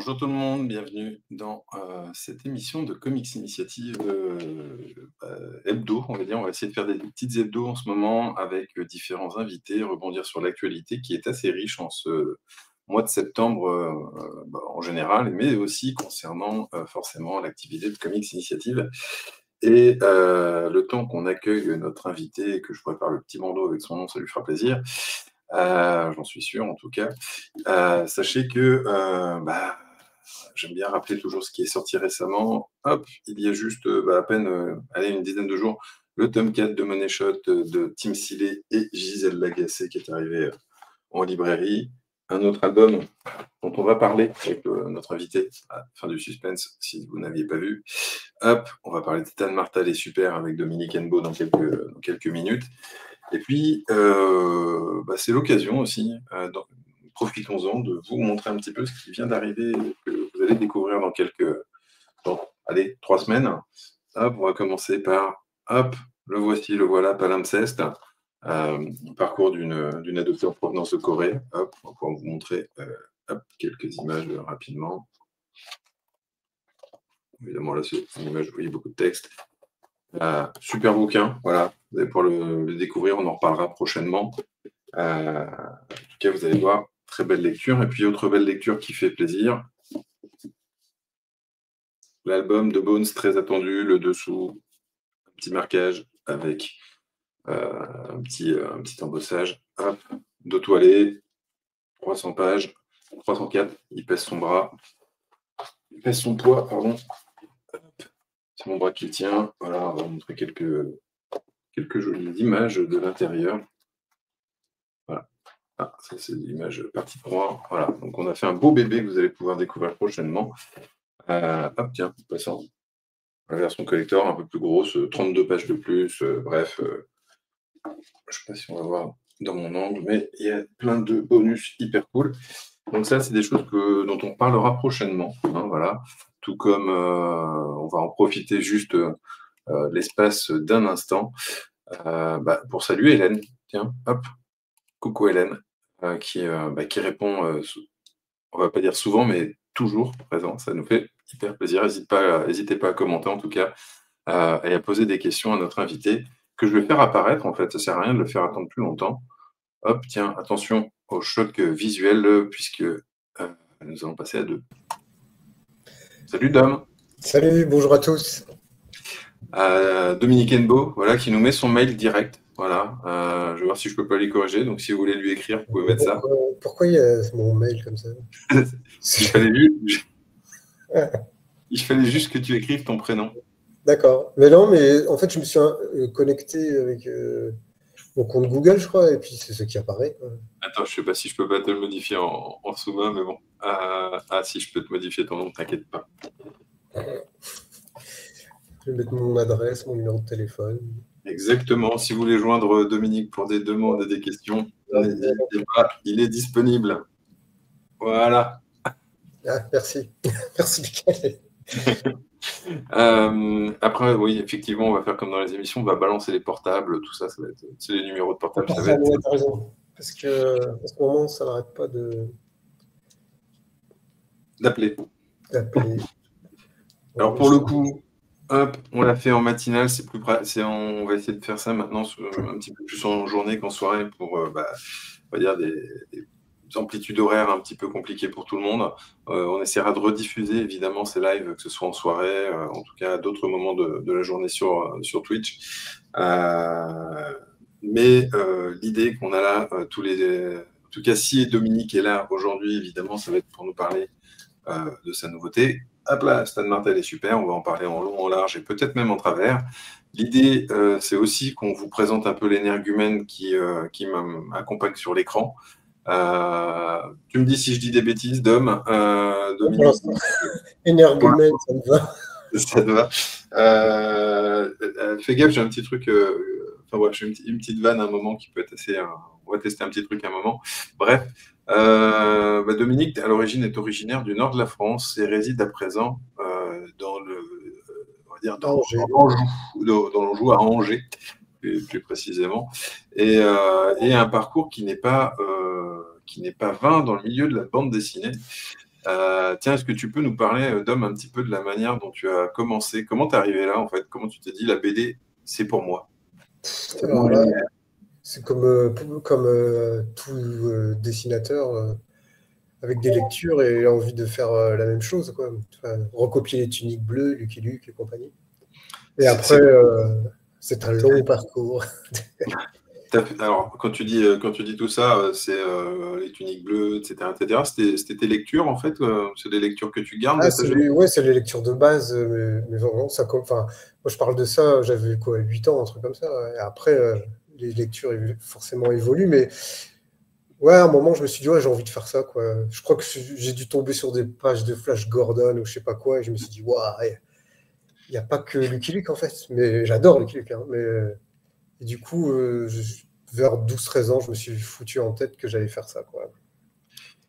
Bonjour tout le monde, bienvenue dans cette émission de Comics Initiative hebdo, on va dire. On va essayer de faire des petites hebdos en ce moment avec différents invités, rebondir sur l'actualité qui est assez riche en ce mois de septembre en général, mais aussi concernant forcément l'activité de Comics Initiative. Et le temps qu'on accueille notre invité et que je prépare le petit bandeau avec son nom, ça lui fera plaisir. J'en suis sûr en tout cas. Sachez que j'aime bien rappeler toujours ce qui est sorti récemment. Hop, il y a juste à peine allez, une dizaine de jours, le tome 4 de Money Shot de Tim Seeley et Gisèle Lagacé qui est arrivé en librairie. Un autre album dont on va parler avec notre invité, fin du suspense si vous n'aviez pas vu. Hop, on va parler de Titan Martel et Super avec Dominique Hennebeau dans quelques minutes. Et puis, c'est l'occasion aussi, profitons-en, de vous montrer un petit peu ce qui vient d'arriver, que vous allez découvrir allez, 3 semaines. Hop, on va commencer par, hop, le voici, le voilà, Palimpseste, parcours d'une adoptée en provenance de Corée. Hop, on va pouvoir vous montrer quelques images rapidement. Évidemment, là, c'est une image, vous voyez beaucoup de texte. Super bouquin, voilà, vous allez pouvoir le découvrir, on en reparlera prochainement. En tout cas, vous allez voir, très belle lecture. Et puis, autre belle lecture qui fait plaisir, l'album de Bones, très attendu, le dessous, un petit marquage avec un petit embossage. Hop, dos toilé, 300 pages, 304, il pèse son bras, il pèse son poids, pardon. C'est mon bras qui le tient. Voilà, on va vous montrer quelques jolies images de l'intérieur. Voilà. Ça c'est l'image partie 3. Voilà, donc on a fait un beau bébé que vous allez pouvoir découvrir prochainement. Hop, tiens, passant. La version collector un peu plus grosse, 32 pages de plus, bref. Je ne sais pas si on va voir dans mon angle, mais il y a plein de bonus hyper cool. Donc ça, c'est des choses dont on parlera prochainement. Hein, voilà. Tout comme on va en profiter juste l'espace d'un instant pour saluer Hélène. Tiens, hop, coucou Hélène, qui répond, on va pas dire souvent, mais toujours présent. Ça nous fait hyper plaisir. N'hésitez pas à commenter en tout cas et à poser des questions à notre invité que je vais faire apparaître. En fait, ça sert à rien de le faire attendre plus longtemps. Hop, tiens, attention au choc visuel puisque nous allons passer à 2. Salut Dom. Salut, bonjour à tous. Dominique Hennebeau, voilà, qui nous met son mail direct. Voilà, je vais voir si je peux pas les corriger. Donc, si vous voulez lui écrire, vous pouvez mettre ça. Pourquoi il y a mon mail comme ça? Il fallait juste que tu écrives ton prénom. D'accord. Mais non, mais en fait, je me suis connecté avec mon compte Google, je crois, et puis c'est ce qui apparaît. Attends, je sais pas si je peux pas te le modifier en sous-main, mais bon. Si, je peux te modifier ton nom, t'inquiète pas. Je vais mettre mon adresse, mon numéro de téléphone. Exactement. Si vous voulez joindre Dominique pour des demandes et des questions, n'hésitez pas, il est disponible. Voilà. Merci. Merci, Michael. Après, oui, effectivement, on va faire comme dans les émissions, on va balancer les portables, tout ça, c'est les numéros de portable. T'as raison. Parce qu'à ce moment, ça n'arrête pas d'appeler. Alors, pour le coup, hop, on l'a fait en matinale, on va essayer de faire ça maintenant un petit peu plus en journée qu'en soirée pour, on va dire, des amplitudes horaires un petit peu compliquées pour tout le monde. On essaiera de rediffuser évidemment ces lives, que ce soit en soirée, en tout cas à d'autres moments de la journée sur Twitch. Mais l'idée qu'on a là, en tout cas si Dominique est là aujourd'hui, évidemment, ça va être pour nous parler de sa nouveauté. Hop là, Titan Martel est super, on va en parler en long, en large et peut-être même en travers. L'idée, c'est aussi qu'on vous présente un peu l'énergumène qui m'accompagne sur l'écran. Tu me dis si je dis des bêtises, Dom. Dominique. Énergumène, ça me va. Ça te va. Fais gaffe, j'ai un petit truc. J'ai une petite vanne à un moment qui peut être assez. On va tester un petit truc à un moment. Bref. Dominique, à l'origine, est originaire du nord de la France et réside à présent dans l'Anjou, à Angers, plus précisément, et un parcours qui n'est pas vain dans le milieu de la bande dessinée. Tiens, est-ce que tu peux nous parler, Dom, un petit peu de la manière dont tu as commencé? Comment t'es arrivé là, en fait? Comment tu t'es dit, la BD, c'est pour moi? C'est mon Alors là, univers. c'est comme tout dessinateur avec des lectures et envie de faire la même chose, quoi. Enfin, recopier les tuniques bleues, Lucky Luke et compagnie. Et après, c'est un long parcours. Alors, quand tu dis tout ça, c'est les tuniques bleues, etc., etc. C'était tes lectures, en fait? C'est des lectures que tu gardes de Ah, ta jeunesse? ouais, c'est les lectures de base, mais vraiment, enfin, moi je parle de ça, j'avais quoi, 8 ans, un truc comme ça. Ouais. Et après, les lectures forcément évoluent, mais ouais, à un moment, je me suis dit, ouais, j'ai envie de faire ça, quoi. Je crois que j'ai dû tomber sur des pages de Flash Gordon ou je sais pas quoi, et je me suis dit, waouh, il n'y a pas que Lucky Luke en fait, mais j'adore Lucky Luke, hein, mais et du coup, vers 12-13 ans, je me suis foutu en tête que j'allais faire ça, quoi.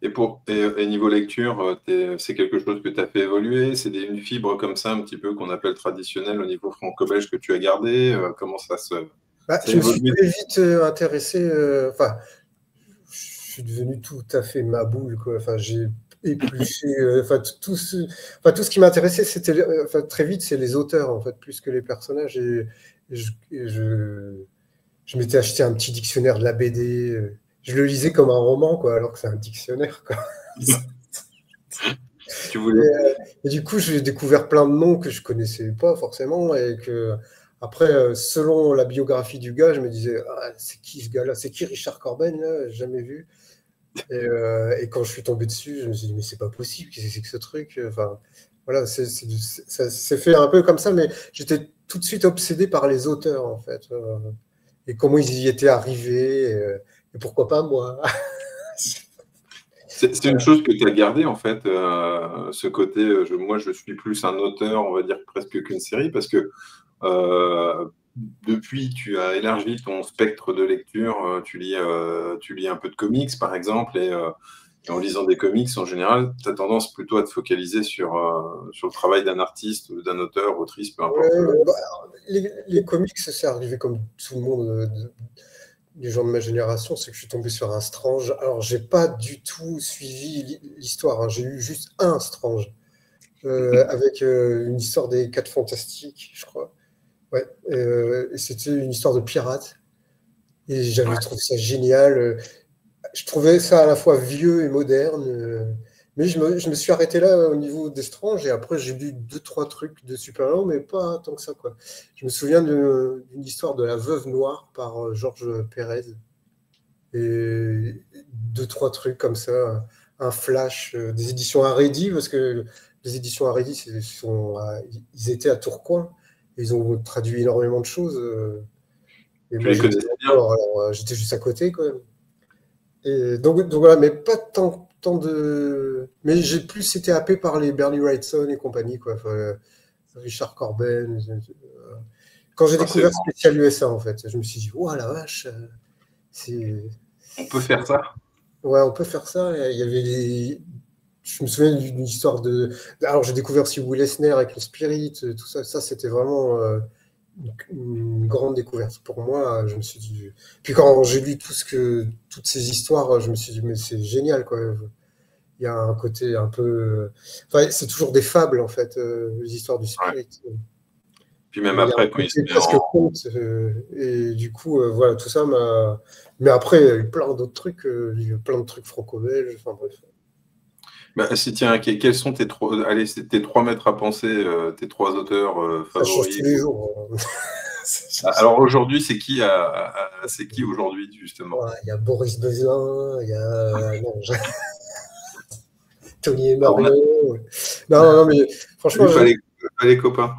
Et niveau lecture, c'est quelque chose que tu as fait évoluer? C'est une fibre comme ça, un petit peu, qu'on appelle traditionnelle au niveau franco-belge que tu as gardé? Comment Bah, ça a je me suis évolué? très vite intéressé, enfin, je suis devenu tout à fait ma boule, quoi. Enfin, j'ai épluché, enfin, tout ce qui m'intéressait, c'était, enfin, très vite, c'est les auteurs, en fait, plus que les personnages. Je m'étais acheté un petit dictionnaire de la BD. Je le lisais comme un roman, quoi, alors que c'est un dictionnaire, quoi. Tu Et, voulais. et du coup, j'ai découvert plein de noms que je connaissais pas forcément et que après, selon la biographie du gars, je me disais, ah, c'est qui ce gars-là? C'est qui Richard Corben, là? J'ai jamais vu. Et quand je suis tombé dessus, je me suis dit, mais c'est pas possible, qu'est-ce que c'est que ce truc? Enfin, voilà, ça s'est fait un peu comme ça, mais j'étais tout de suite obsédé par les auteurs, en fait, et comment ils y étaient arrivés, et pourquoi pas moi. C'est une chose que tu as gardée, en fait, ce côté, moi, je suis plus un auteur, on va dire, presque qu'une série, parce que euh, depuis, tu as élargi ton spectre de lecture, tu lis un peu de comics, par exemple, et en lisant des comics, en général, tu as tendance plutôt à te focaliser sur le travail d'un artiste, d'un auteur, autrice, peu importe. Ouais, bah, les comics, c'est arrivé comme tout le monde, les gens de ma génération, c'est que je suis tombé sur un Strange. Alors, j'ai pas du tout suivi l'histoire, hein. J'ai eu juste un Strange, avec une histoire des Quatre Fantastiques, je crois. Ouais, et c'était une histoire de pirates. Et j'avais trouvé ça génial. Je trouvais ça à la fois vieux et moderne. Mais je me suis arrêté là au niveau d'Estrange. Et après, j'ai lu deux, trois trucs de super-héros, mais pas tant que ça, quoi. Je me souviens d'une histoire de la Veuve Noire par Georges Pérez. Et deux, trois trucs comme ça. Un flash des éditions Haredi, parce que les éditions Haredi, ils étaient à Tourcoing. Ils ont traduit énormément de choses. Et Tu moi, les j'étais connaissais bien? encore, alors j'étais juste à côté, quoi. Et donc voilà, mais pas tant de. Mais j'ai plus été happé par les Bernie Wrightson et compagnie, quoi. Enfin, Richard Corben. Quand j'ai Ah, c'est découvert Spécial USA, en fait, je me suis dit, oh la vache, c'est. On peut faire ça. Ouais, on peut faire ça. Et il y avait je me souviens d'une histoire de. Alors, j'ai découvert aussi Will Eisner avec le Spirit, tout ça. Ça, c'était vraiment une grande découverte pour moi. Je me suis dit. Puis quand j'ai lu toutes ces histoires, je me suis dit, mais c'est génial, quoi. Il y a un côté un peu. Enfin, c'est toujours des fables, en fait, les histoires du Ouais. Spirit. Puis même Mais il y a un après, quand il se côté met presque conte. Et du coup, voilà, tout ça m'a. Mais après, il y a eu plein d'autres trucs, il y a eu plein de trucs franco-belges. Enfin, bref. Bah, si tiens, quels sont allez, c'est tes trois maîtres à penser, tes trois auteurs Ça change tous favoris? les jours. Alors aujourd'hui, c'est qui aujourd'hui, justement? Ouais, il y a Boris Bezelin, il y a non, Tony et Alors, on a Marion. Non, non, non, mais franchement, salut, pas les copains.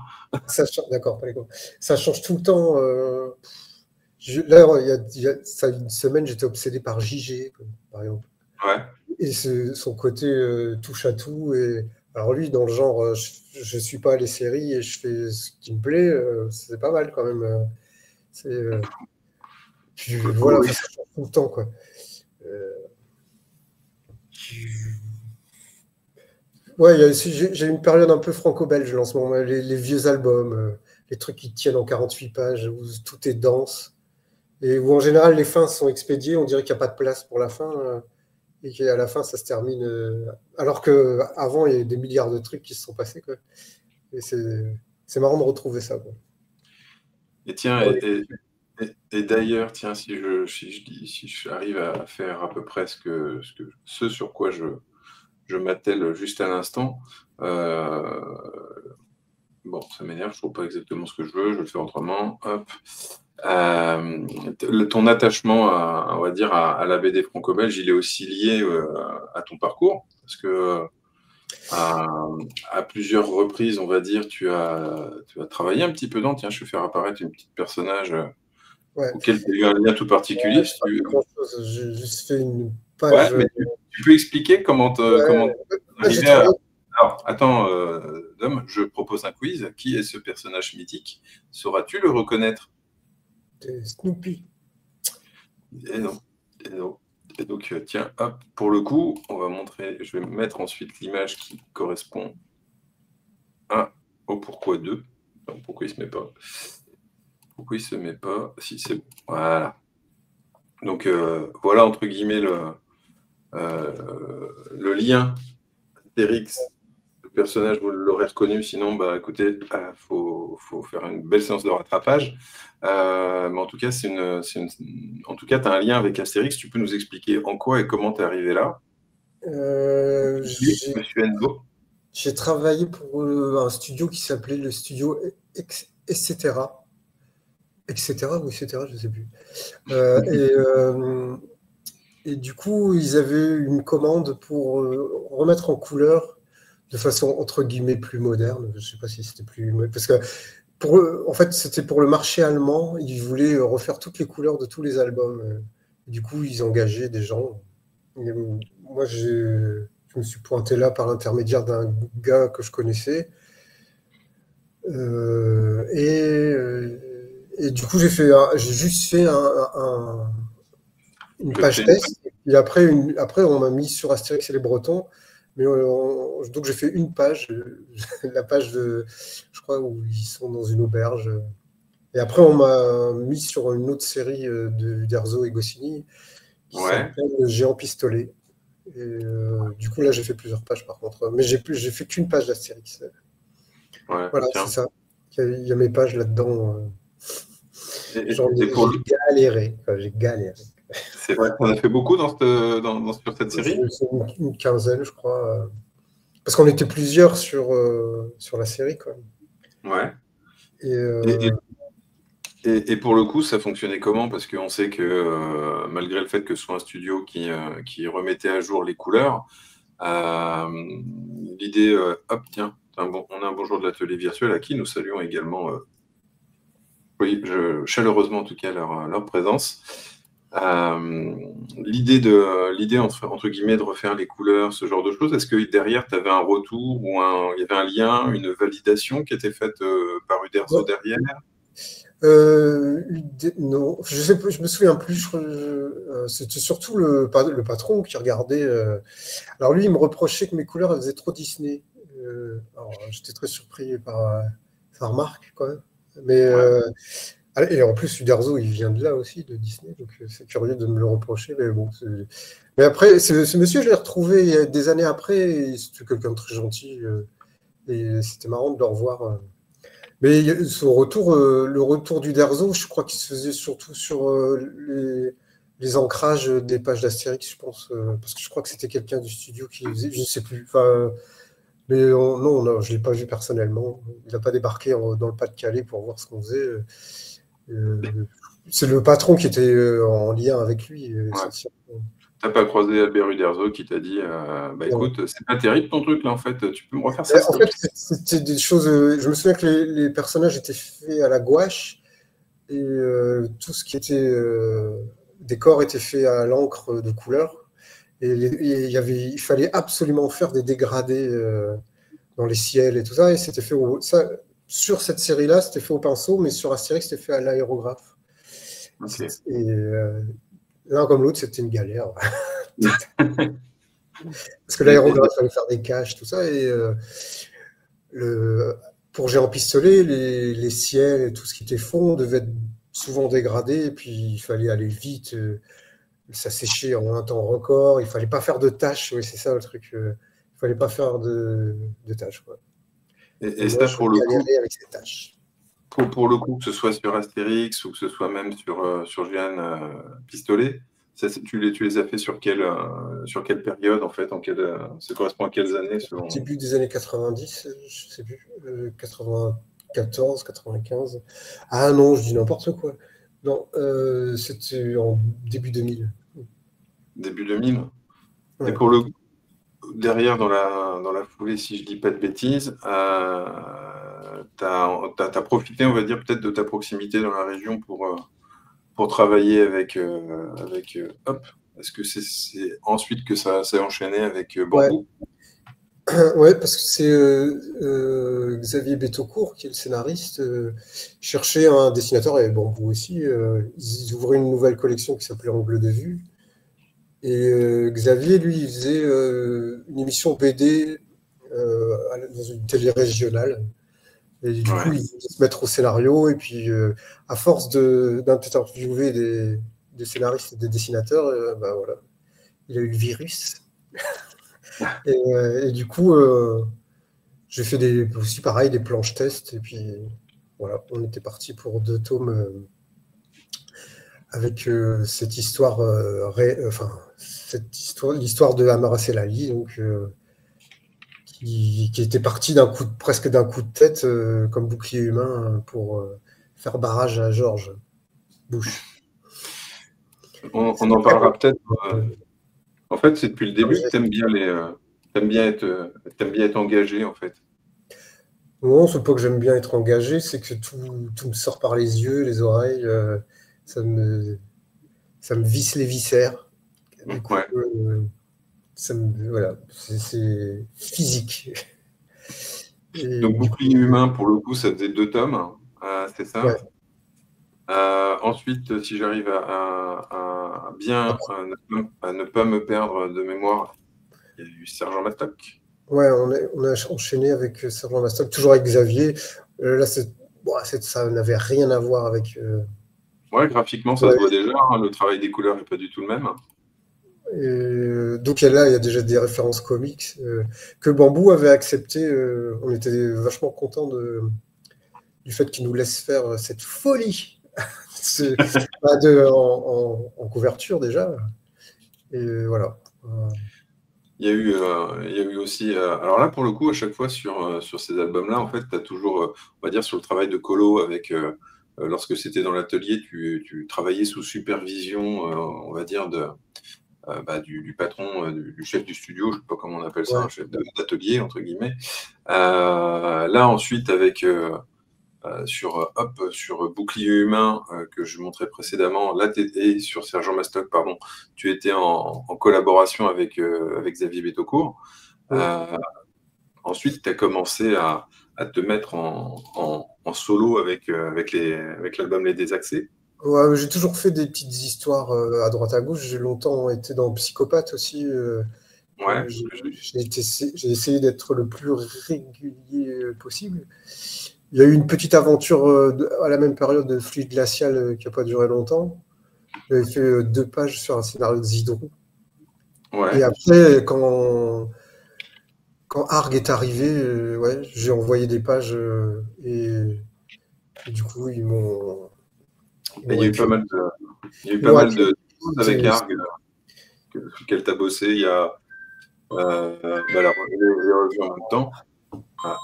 d'accord, pas les gars. Ça change tout le temps. Là, ça, une semaine, j'étais obsédé par JG, par exemple. Ouais. Et son côté touche à tout. Et alors lui, dans le genre, je suis pas les séries et je fais ce qui me plaît, c'est pas mal quand même. C'est, voilà, enfin, Coloris. ça change tout le temps, quoi. Euh, Ouais, j'ai une période un peu franco-belge en ce moment, les vieux albums, les trucs qui tiennent en 48 pages, où tout est dense, et où en général les fins sont expédiées, on dirait qu'il n'y a pas de place pour la fin. et qu'à la fin, ça se termine. Alors qu'avant, il y a eu des milliards de trucs qui se sont passés, quoi. Et c'est marrant de retrouver ça, quoi. Et tiens, Ouais. et d'ailleurs, tiens, si j'arrive à faire à peu près ce sur quoi je m'attelle juste à l'instant, bon, ça m'énerve, je trouve pas exactement ce que je veux le faire autrement. Hop. Ton attachement on va dire, à la BD franco-belge, il est aussi lié à ton parcours, parce que à, à plusieurs reprises, on va dire, tu as travaillé un petit peu dans. Tiens, je vais faire apparaître une petite personnage Ouais. auquel tu as eu un lien tout particulier. Je Si pas tu... fait grand-chose. J'ai juste fait une Ouais, page. mais tu peux expliquer comment J'ai arriver à... travaillé. Alors, attends, Dom, je propose un quiz. Qui est ce personnage mythique? Sauras-tu le reconnaître? C'était Snoopy. Et non. Et non. Et donc, tiens, hop, pour le coup, on va montrer, je vais mettre ensuite l'image qui correspond au pourquoi 2. Donc, pourquoi il ne se met pas? Pourquoi il se met pas? Si, c'est bon. Voilà. Donc, voilà, entre guillemets, le lien Astérix. Le personnage, vous l'aurez reconnu, sinon, bah, écoutez, faut faire une belle séance de rattrapage. Mais en tout cas, en tout cas, tu as un lien avec Astérix. Tu peux nous expliquer en quoi et comment tu es arrivé là? J'ai Monsieur Hennebeau. j'ai travaillé pour un studio qui s'appelait le studio Etc. Etc. ou etc. Je ne sais plus. Et du coup, ils avaient une commande pour remettre en couleur de façon entre guillemets plus moderne. Je ne sais pas si c'était plus parce que en fait, c'était pour le marché allemand. Ils voulaient refaire toutes les couleurs de tous les albums. Du coup, ils engageaient des gens. Et moi, je me suis pointé là par l'intermédiaire d'un gars que je connaissais. Et du coup, j'ai juste fait une page test. Et après, on m'a mis sur Astérix et les Bretons. Mais donc, j'ai fait une page, la page je crois, où ils sont dans une auberge. Et après, on m'a mis sur une autre série de Uderzo et Goscinny qui Ouais. s'appelle Géant Pistolet. Et du coup, là, j'ai fait plusieurs pages par contre. Mais j'ai fait qu'une page d'Astérix. Ouais, Voilà, tiens. c'est ça. Il y a mes pages là-dedans. Et pour J'ai galéré, quoi, j'ai galéré. C'est vrai, on a fait beaucoup sur cette série? C'est une quinzaine, je crois. Parce qu'on était plusieurs sur la série, quoi. Ouais. Et Et, et pour le coup, ça fonctionnait comment? Parce qu'on sait que malgré le fait que ce soit un studio qui remettait à jour les couleurs, euh, l'idée, hop, tiens, on a un bonjour de l'atelier virtuel à qui nous saluons également, oui, chaleureusement en tout cas, leur présence. L'idée entre guillemets de refaire les couleurs, ce genre de choses, est-ce que derrière tu avais un retour ou il y avait un lien, une validation qui était faite par Uderzo ouais. derrière? Non, je sais plus, je me souviens plus. C'était surtout le patron qui regardait. Alors lui, il me reprochait que mes couleurs elles faisaient trop Disney. Alors, j'étais très surpris par sa remarque, quand même. Mais Ouais. et en plus, Uderzo, il vient de là aussi, de Disney, donc c'est curieux de me le reprocher. Mais bon, mais après, ce monsieur, je l'ai retrouvé il y a des années après. Et c'était quelqu'un de très gentil. Et c'était marrant de le revoir. Mais son retour, le retour d'Uderzo, je crois qu'il se faisait surtout sur les ancrages des pages d'Astérix, je pense, parce que je crois que c'était quelqu'un du studio qui faisait, je ne sais plus. Enfin, mais non, je ne l'ai pas vu personnellement. Il n'a pas débarqué dans le Pas-de-Calais pour voir ce qu'on faisait. Euh, c'est le patron qui était en lien avec lui, Ouais. essentiellement. T'as pas croisé Albert Uderzo qui t'a dit bah Non. écoute, c'est pas terrible ton truc là en fait, tu peux me refaire ça Mais s'il en te fait, plaît? c'était des choses. Je me souviens que les personnages étaient faits à la gouache. Et tout ce qui était décor était fait à l'encre de couleur. Et il fallait absolument faire des dégradés dans les ciels et tout ça. Et c'était fait sur cette série-là, c'était fait au pinceau, mais sur Astérix, c'était fait à l'aérographe. Ok. Et l'un comme l'autre, c'était une galère. Parce que Et l'aérographe, il fallait faire des caches, tout ça. Et pour Géant Pistolet, les ciels et tout ce qui était fond devait être souvent dégradé. Et puis, il fallait aller vite. ça séchait en un temps record. Il fallait pas faire de tâches. Oui, c'est ça le truc. Il fallait pas faire de tâches, quoi. Et Et moi, ça, je pour le coup, galérais avec ces tâches. pour le coup, que ce soit sur Astérix ou que ce soit même sur Jeanne Pistolet, tu les as fait sur quelle période, en fait, ça correspond à quelles années, selon... Début des années 90, je sais plus, 94, 95. Ah non, je dis n'importe quoi. Non, c'était en début 2000. Début 2000? Et Ouais. pour le coup, derrière, dans la foulée, si je dis pas de bêtises, t'as profité, on va dire, peut-être de ta proximité dans la région pour travailler avec Hop. Est-ce que c'est ensuite que ça s'est enchaîné avec Ouais. Bambou? Ouais, parce que c'est Xavier Betaucourt qui est le scénariste. Cherchait un dessinateur, et bon, vous aussi. Ils ouvraient une nouvelle collection qui s'appelait Angle de vue. Et Xavier, lui, il faisait une émission BD dans une télé régionale. Et du coup, Ouais. il voulait se mettre au scénario. Et puis, à force d'interviewer des scénaristes et des dessinateurs, bah, voilà, il a eu le virus. Et du coup, j'ai fait aussi pareil, des planches tests. Et puis, voilà, on était parti pour 2 tomes avec cette histoire, l'histoire de Amara Selali, donc, qui était parti presque d'un coup de tête, comme bouclier humain, pour faire barrage à George Bush. On en parlera peut-être. En fait, c'est depuis le début que t'aimes bien être engagé, en fait. Non, c'est pas que j'aime bien être engagé, c'est que tout me sort par les yeux, les oreilles, ça me, ça me visse les viscères. Du coup, Ouais. voilà, c'est physique. Et Donc, du coup, Bouclier humain, pour le coup, ça faisait 2 tomes, c'est ça. ouais. Ensuite, si j'arrive à bien Après, à ne pas me perdre de mémoire, il y a eu Sergent Mastock. ouais, on a enchaîné avec Sergent Mastock, toujours avec Xavier. Là, bon, ça n'avait rien à voir avec. Ouais, graphiquement, ça se Ouais. voit déjà, hein, le travail des couleurs n'est pas du tout le même. Donc là, il y a déjà des références comics que Bambou avait accepté. On était vachement contents du fait qu'il nous laisse faire cette folie en couverture déjà. Et voilà. Il y a eu aussi. Alors là, pour le coup, à chaque fois sur ces albums-là, en fait, tu as toujours, on va dire, sur le travail de colo avec. Lorsque c'était dans l'atelier, tu travaillais sous supervision, on va dire, du patron, du chef du studio, je ne sais pas comment on appelle ça, Ouais. un chef d'atelier, entre guillemets. Là, ensuite, avec. Sur Bouclier Humain que je montrais précédemment, là, et sur Sergent Mastock, pardon, tu étais en collaboration avec Xavier Betaucourt. Mm. Ensuite, tu as commencé à te mettre en solo avec l'album Les Désaxés. Ouais, j'ai toujours fait des petites histoires à droite à gauche. J'ai longtemps été dans Psychopathe aussi. Ouais, J'ai essayé d'être le plus régulier possible. Il y a eu une petite aventure à la même période de Fluide Glacial qui n'a pas duré longtemps. J'avais fait 2 pages sur un scénario de Zidron. Et ouais. après, quand Arg est arrivé, ouais, j'ai envoyé des pages et du coup, ils Et m'ont récupéré. il y a eu Ils pas m'ont mal récupéré. de choses avec Arg sur lesquelles tu as bossé. Il y a alors, les revues en même temps. Ah,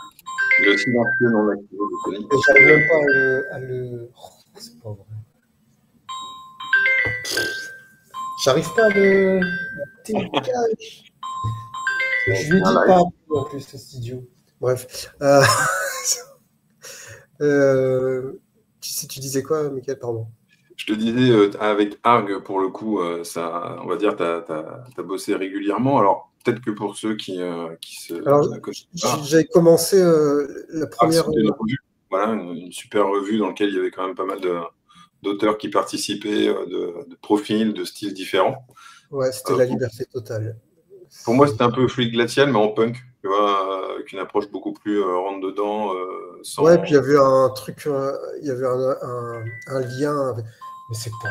le silencieux non activé de Tony. J'arrive même pas à le... Oh, c'est pas vrai. J'arrive pas à le dégager. Je lui ai Un dit live. pas en plus, c'est idiot. Bref. Tu disais quoi, Michael? Pardon. Je te disais, avec Arg, pour le coup, ça, on va dire, tu as bossé régulièrement. Alors, peut-être que pour ceux qui Alors, ne connaissent pas, j'avais commencé la Arg, première. c'était une revue. Voilà, une super revue dans laquelle il y avait quand même pas mal d'auteurs qui participaient, de profils, de styles différents. Ouais, c'était La Liberté Totale. Pour moi, c'était un peu Fluide Glacial, mais en punk, tu vois, avec une approche beaucoup plus rentre-dedans, Ouais, puis il y sans... avait un truc, il y avait un lien. Mais c'est pas.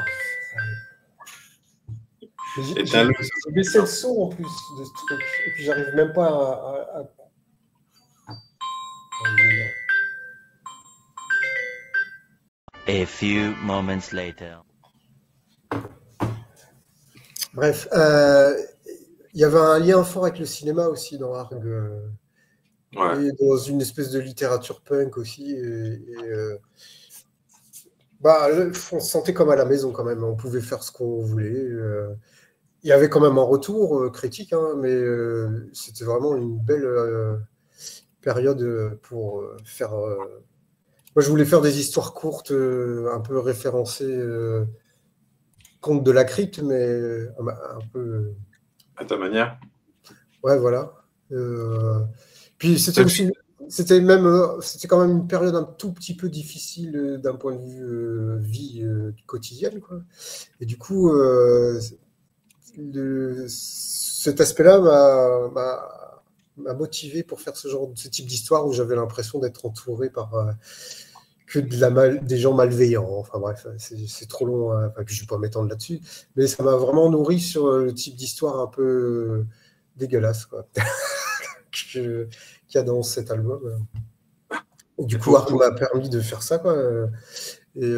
Éteins-le. J'ai baissé le son en plus de ce truc. Et puis j'arrive même pas à... A few moments later. Bref, il y avait un lien fort avec le cinéma aussi dans Arg. Ouais. Et dans une espèce de littérature punk aussi. Bah, on se sentait comme à la maison quand même. On pouvait faire ce qu'on voulait. Il y avait quand même un retour critique, hein, mais c'était vraiment une belle période pour faire. Moi, je voulais faire des histoires courtes, un peu référencées, contes de la crypte, mais un peu. À ta manière. Ouais, voilà. Puis c'était aussi, c'était quand même une période un tout petit peu difficile d'un point de vue vie quotidienne, quoi. Et du coup, cet aspect-là m'a motivé pour faire ce type d'histoire où j'avais l'impression d'être entouré par que des gens malveillants. Enfin bref, c'est trop long. Enfin, puis je ne vais pas m'étendre là-dessus, mais ça m'a vraiment nourri sur le type d'histoire un peu dégueulasse, quoi, qu'il y a dans cet album. Et du coup, Arg m'a permis de faire ça, quoi. Et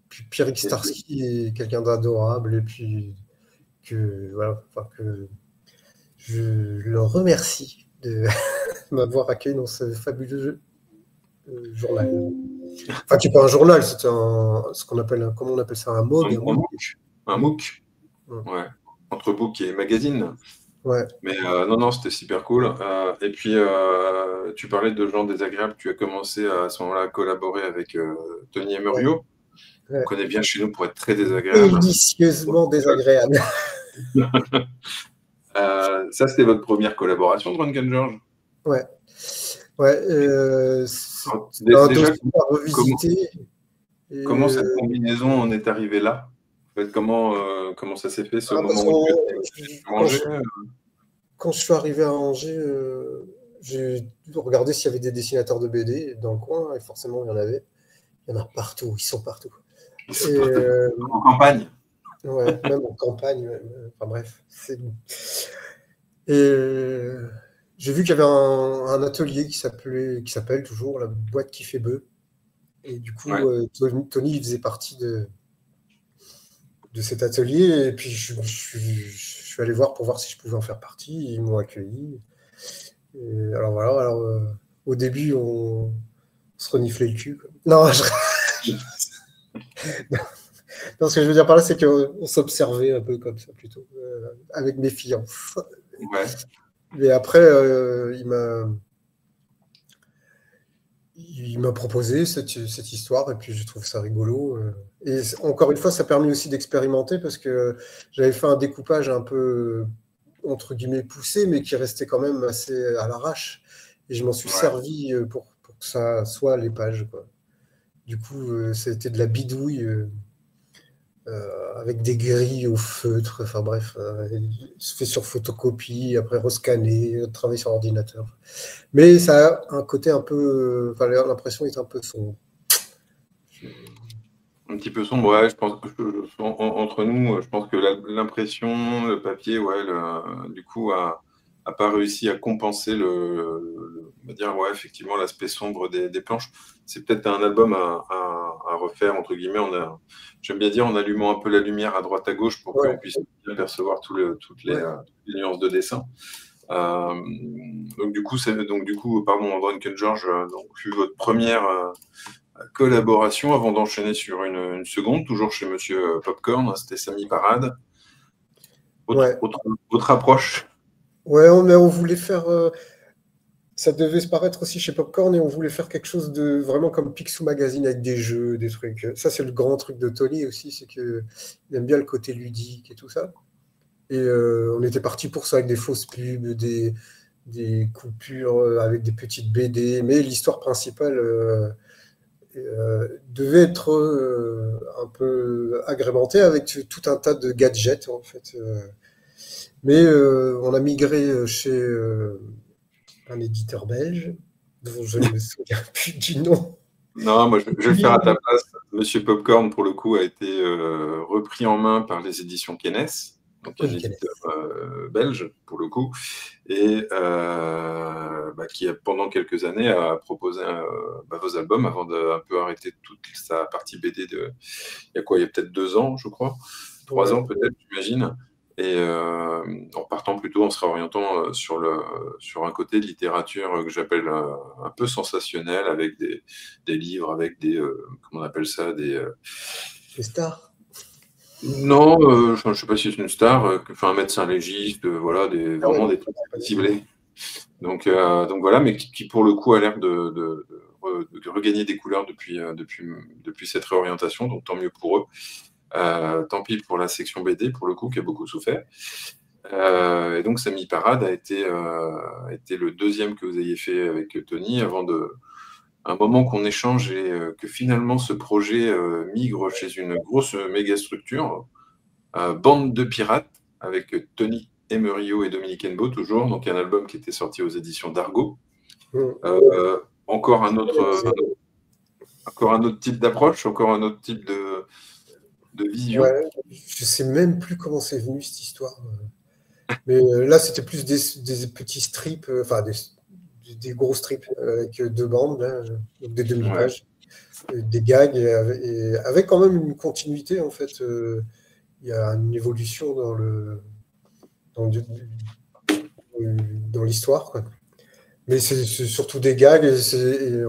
puis Pierrick Starsky est quelqu'un d'adorable, et puis voilà, enfin, que je le remercie de m'avoir accueilli dans ce fabuleux journal. Enfin, qui n'est pas un journal, c'est ce qu'on appelle, comment on appelle ça, un MOOC. Un MOOC. Ouais. Entre book et magazine. Ouais. Mais non, c'était super cool. Et puis, tu parlais de gens désagréables. Tu as commencé à ce moment-là à collaborer avec Tony et Murio. Ouais. On connaît bien chez nous pour être très désagréable. Délicieusement désagréable. Ça, c'était votre première collaboration, Drunken George? Ouais. Ouais. Déjà, revisiter. Comment cette combinaison en est arrivée là? En fait, comment ça s'est fait, ce moment où tu es à Angers? Quand je suis arrivé à Angers, j'ai regardé s'il y avait des dessinateurs de BD dans le coin, et forcément, il y en avait. Il y en a partout, ils sont partout. En campagne. Ouais, même en campagne. Enfin bref, c'est bon. Et j'ai vu qu'il y avait un atelier qui s'appelle toujours la boîte qui fait bœuf. Et du coup, Tony faisait partie de cet atelier. Et puis, je suis allé voir pour voir si je pouvais en faire partie. Ils m'ont accueilli. Et alors voilà. Alors, au début, on se reniflait le cul, quoi. Non, non, ce que je veux dire par là, c'est qu'on s'observait un peu comme ça, plutôt, avec méfiance. Ouais. Mais après, il m'a proposé cette histoire, et puis je trouve ça rigolo. Et encore une fois, ça a permis aussi d'expérimenter, parce que j'avais fait un découpage un peu, entre guillemets, poussé, mais qui restait quand même assez à l'arrache. Et je m'en suis servi pour que ça soit les pages, quoi. Du coup, c'était de la bidouille avec des grilles au feutre. Enfin bref, se fait sur photocopie, après rescanner, travailler sur ordinateur. Mais ça a un côté un peu... Enfin, l'impression est un peu sombre. Un petit peu sombre, ouais. Je pense que entre nous, je pense que l'impression, le papier, ouais, du coup, a pas réussi à compenser on va dire, ouais, effectivement, l'aspect sombre des planches. C'est peut-être un album à refaire, entre guillemets. J'aime bien dire, en allumant un peu la lumière à droite à gauche pour qu'on puisse bien percevoir toutes les nuances de dessin. Donc du coup, pardon, Drunken George, fut votre première collaboration avant d'enchaîner sur une seconde, toujours chez Monsieur Popcorn. C'était Samy Parade. Votre approche? Ouais, mais on voulait faire... ça devait se paraître aussi chez Popcorn, et on voulait faire quelque chose de vraiment comme Picsou Magazine, avec des jeux, des trucs. Ça, c'est le grand truc de Tony aussi, c'est qu'il aime bien le côté ludique et tout ça. Et on était parti pour ça, avec des fausses pubs, des coupures avec des petites BD, mais l'histoire principale devait être un peu agrémentée avec tout un tas de gadgets, en fait. Mais on a migré chez un éditeur belge, dont je ne me souviens plus du nom. Non, moi je vais le faire à ta place. Monsieur Popcorn, pour le coup, a été repris en main par les éditions Kenes, donc un éditeur belge, pour le coup, et qui, pendant quelques années, a proposé vos albums avant d'un peu arrêter toute sa partie BD il y a peut-être 2 ans, je crois, 3 ans peut-être, j'imagine. Et en partant plutôt, en se réorientant sur un côté de littérature que j'appelle un peu sensationnel, avec des livres, avec comment on appelle ça, des stars. Non, je ne sais pas si c'est une star, un médecin légiste, voilà, vraiment des trucs ciblés. Donc voilà, mais qui pour le coup a l'air de regagner des couleurs depuis cette réorientation, donc tant mieux pour eux. Tant pis pour la section BD, pour le coup, qui a beaucoup souffert. Et donc, Samy Parade a été le deuxième que vous ayez fait avec Tony, avant un moment qu'on échange et que finalement ce projet migre chez une grosse méga structure, Bande de Pirates, avec Tony Emerio et Dominique Hennebeau, toujours, donc un album qui était sorti aux éditions d'Argo. Encore un autre type d'approche, encore un autre type de vision. Ouais, je ne sais même plus comment c'est venu cette histoire. Mais là, c'était plus des petits strips, des gros strips avec 2 bandes, là, donc des demi-pages, des gags, et avec quand même une continuité, en fait. Il y a une évolution dans l'histoire, quoi. Mais c'est surtout des gags, et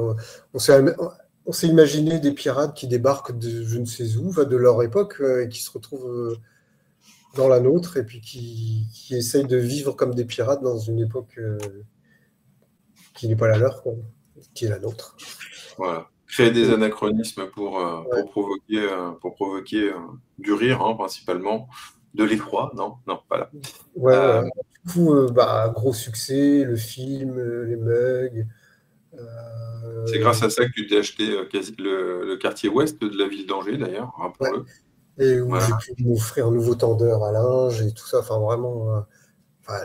on s'est imaginé des pirates qui débarquent de je ne sais où, de leur époque, et qui se retrouvent dans la nôtre, et puis qui essayent de vivre comme des pirates dans une époque qui n'est pas la leur, quoi, qui est la nôtre. Voilà. Créer des anachronismes pour provoquer du rire, hein, principalement, de l'effroi, non, pas là. Voilà. Du coup, gros succès, le film, les mugs. C'est grâce à ça que tu t'es acheté le quartier ouest de la ville d'Angers, d'ailleurs, rappelons-le. Et où j'ai pu m'offrir un nouveau tendeur à linge et tout ça, vraiment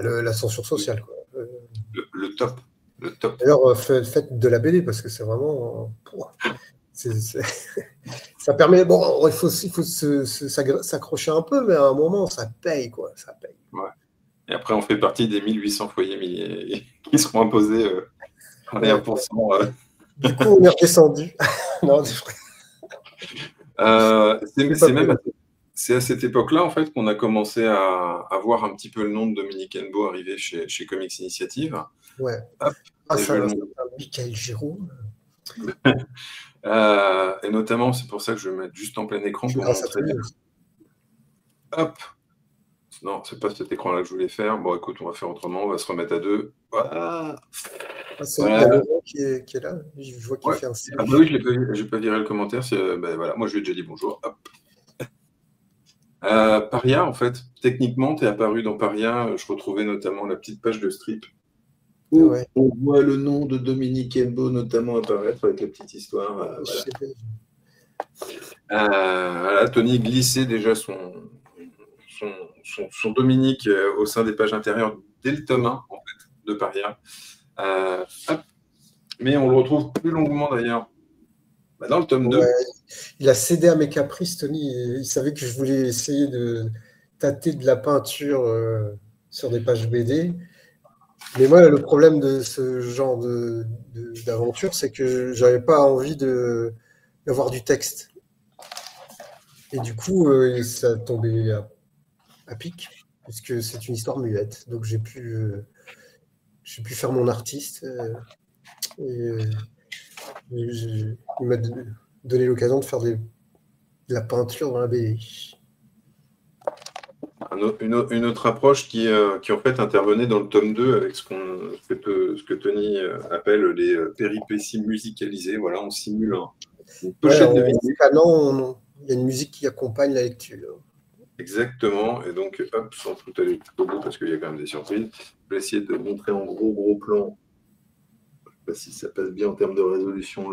l'ascension sociale, quoi. Le top. D'ailleurs, faites de la BD, parce que c'est vraiment... ça permet... Bon, il faut s'accrocher un peu, mais à un moment, ça paye, quoi. Ça paye. Ouais. Et après, on fait partie des 1800 foyers qui seront imposés par les 1%. Du coup, on est redescendu. Non, c'est à cette époque-là, en fait, qu'on a commencé à voir un petit peu le nom de Dominique Hennebeau arriver chez Comics Initiative. Ouais. Hop, Michael Giraud. Et notamment, c'est pour ça que je vais mettre juste en plein écran pour montrer. Hop. Non, c'est pas cet écran-là que je voulais faire. Bon, écoute, on va faire autrement. On va se remettre à 2. Voilà. Il y a Laurent qui est là. Je vois qu'il fait un Ah bah oui, je n'ai pas viré le commentaire. Voilà. Moi, je lui ai déjà dit bonjour. Hop. Paria, en fait, techniquement, tu es apparu dans Paria. Je retrouvais notamment la petite page de strip où on voit le nom de Dominique Hennebeau notamment apparaître avec la petite histoire. Voilà. Tony glissait déjà son Dominique au sein des pages intérieures dès le tome 1, en fait, de Paria. Mais on le retrouve plus longuement, d'ailleurs, dans le tome 2. Il a cédé à mes caprices, Tony. Il savait que je voulais essayer de tâter de la peinture sur des pages BD. Mais moi, le problème de ce genre d'aventure, c'est que je n'avais pas envie d'avoir du texte. Et du coup, ça tombait à pic, puisque c'est une histoire muette. Donc j'ai pu faire mon artiste. Il m'a donné l'occasion de faire de la peinture dans la BD. Une autre approche qui en fait intervenait dans le tome 2 avec ce que Tony appelle les péripéties musicalisées. Voilà, on simule une pochette de vinyle. Il y a une musique qui accompagne la lecture. Exactement, et donc, hop, sans tout aller au bout, parce qu'il y a quand même des surprises, je vais essayer de montrer en gros plan, je ne sais pas si ça passe bien en termes de résolution,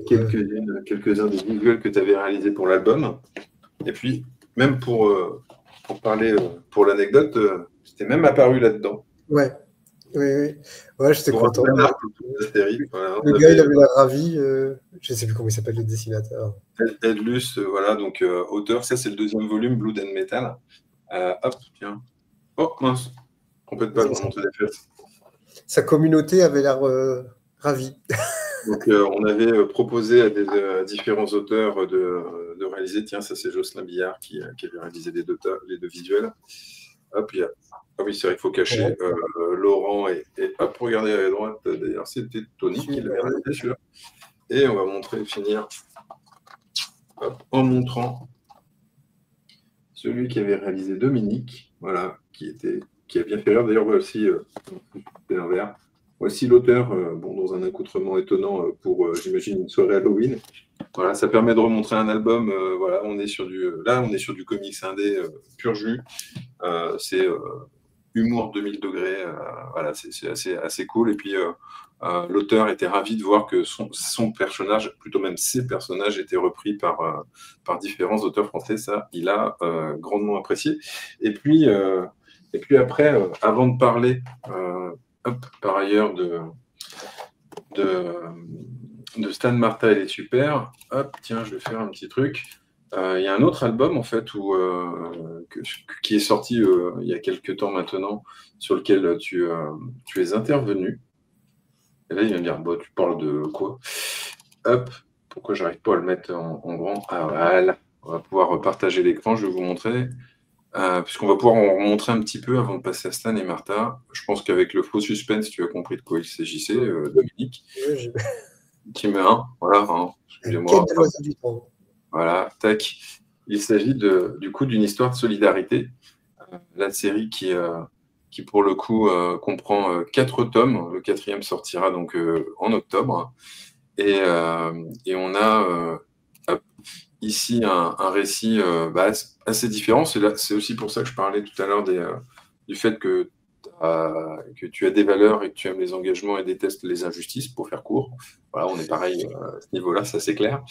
quelques-uns des visuels que tu avais réalisés pour l'album. Et puis, même pour parler, pour l'anecdote, c'était même apparu là-dedans. Ouais. Oui, oui. Ouais, j'étais Pour un content. fan art pour toute la série. Voilà, Le on gars, il avait avait l'air ravi. Je sais plus comment il s'appelle, le dessinateur. Ed Luce, voilà, donc auteur, ça c'est le deuxième volume, Blood and Metal. Hop, tiens. Oh mince, complètement pas, je remonte des fesses. Sa communauté avait l'air ravie. Donc on avait proposé à à différents auteurs de réaliser, tiens, ça c'est Jocelyn Billard qui avait réalisé les deux visuels. Hop, il y a... Ah oui, c'est vrai qu'il faut cacher Laurent et hop, regardez à la droite, d'ailleurs c'était Tony qui l'avait réalisé celui-là. Et on va montrer, finir hop, en montrant celui qui avait réalisé Dominique, voilà, qui a bien fait rire. D'ailleurs, voici l'envers. Voici l'auteur, bon, dans un accoutrement étonnant pour, j'imagine, une soirée Halloween. Voilà, ça permet de remontrer un album. Voilà, on est sur du comics indé pur jus. C'est humour 2000 degrés. Voilà, c'est assez cool. Et puis, l'auteur était ravi de voir que son personnage, plutôt même ses personnages, étaient repris par différents auteurs français. Ça, il a grandement apprécié. Et puis après, avant de parler, par ailleurs, de Stan Martha, elle est super. Hop, tiens, je vais faire un petit truc. Il y a un autre album, en fait, qui est sorti il y a quelques temps maintenant, sur lequel tu es intervenu. Et là, il va me dire, bah, tu parles de quoi? Hop, pourquoi j'arrive pas à le mettre en grand? Ah, voilà, on va pouvoir partager l'écran, je vais vous montrer. Puisqu'on va pouvoir en montrer un petit peu avant de passer à Stan et Martha. Je pense qu'avec le faux suspense, tu as compris de quoi il s'agissait, Dominique. Oui, Team 1, voilà, hein, excusez-moi. Quête de l'oiseau du temps. Voilà, tac. Il s'agit du coup d'une histoire de solidarité. La série qui pour le coup comprend 4 tomes. Le 4e sortira donc en octobre. Et on a ici un récit assez différent. C'est aussi pour ça que je parlais tout à l'heure du fait que tu as des valeurs et que tu aimes les engagements et détestes les injustices, pour faire court. Voilà, on est pareil à ce niveau-là, ça c'est clair.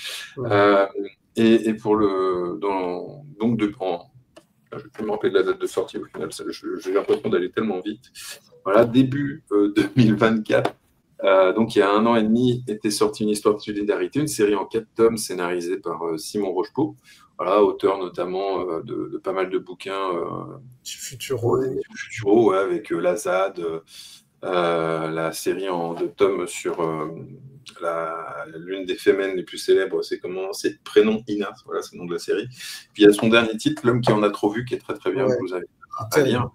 Et pour donc je vais me rappeler de la date de sortie au final, j'ai l'impression d'aller tellement vite. Voilà, début 2024. Donc il y a 1 an et demi était sortie une histoire de solidarité, une série en 4 tomes scénarisée par Simon Rochepeau, voilà, auteur notamment de pas mal de bouquins Futuro, ouais, avec la ZAD, la série en 2 tomes sur l'une des femmes les plus célèbres, c'est Prénom Ina, voilà, c'est le nom de la série. Puis il y a son dernier titre, L'homme qui en a trop vu, qui est très très bien, ouais, que vous avez à lire.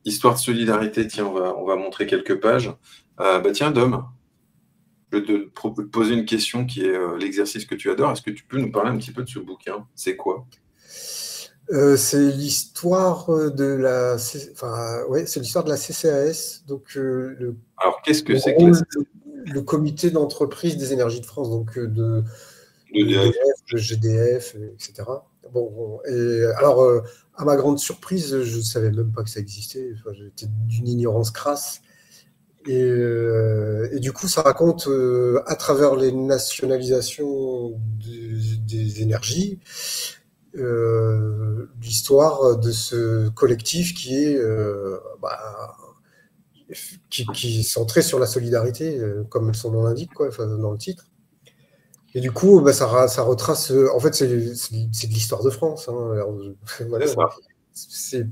Histoire de solidarité, tiens, on va montrer quelques pages. Tiens, Dom, je vais te poser une question qui est l'exercice que tu adores. Est-ce que tu peux nous parler un petit peu de ce bouquin? C'est quoi? C'est l'histoire de la, c'est l'histoire de la CCAS. Donc, alors, qu'est-ce que c'est que le comité d'entreprise des énergies de France, donc de EDF, de GDF, etc. Bon, et alors, à ma grande surprise, je ne savais même pas que ça existait. Enfin, j'étais d'une ignorance crasse. Et du coup, ça raconte, à travers les nationalisations des énergies, l'histoire de ce collectif qui est qui est centré sur la solidarité, comme son nom l'indique, quoi, enfin, dans le titre. Et du coup, ça retrace. En fait, c'est de l'histoire de France. Hein. Alors, voilà. C'est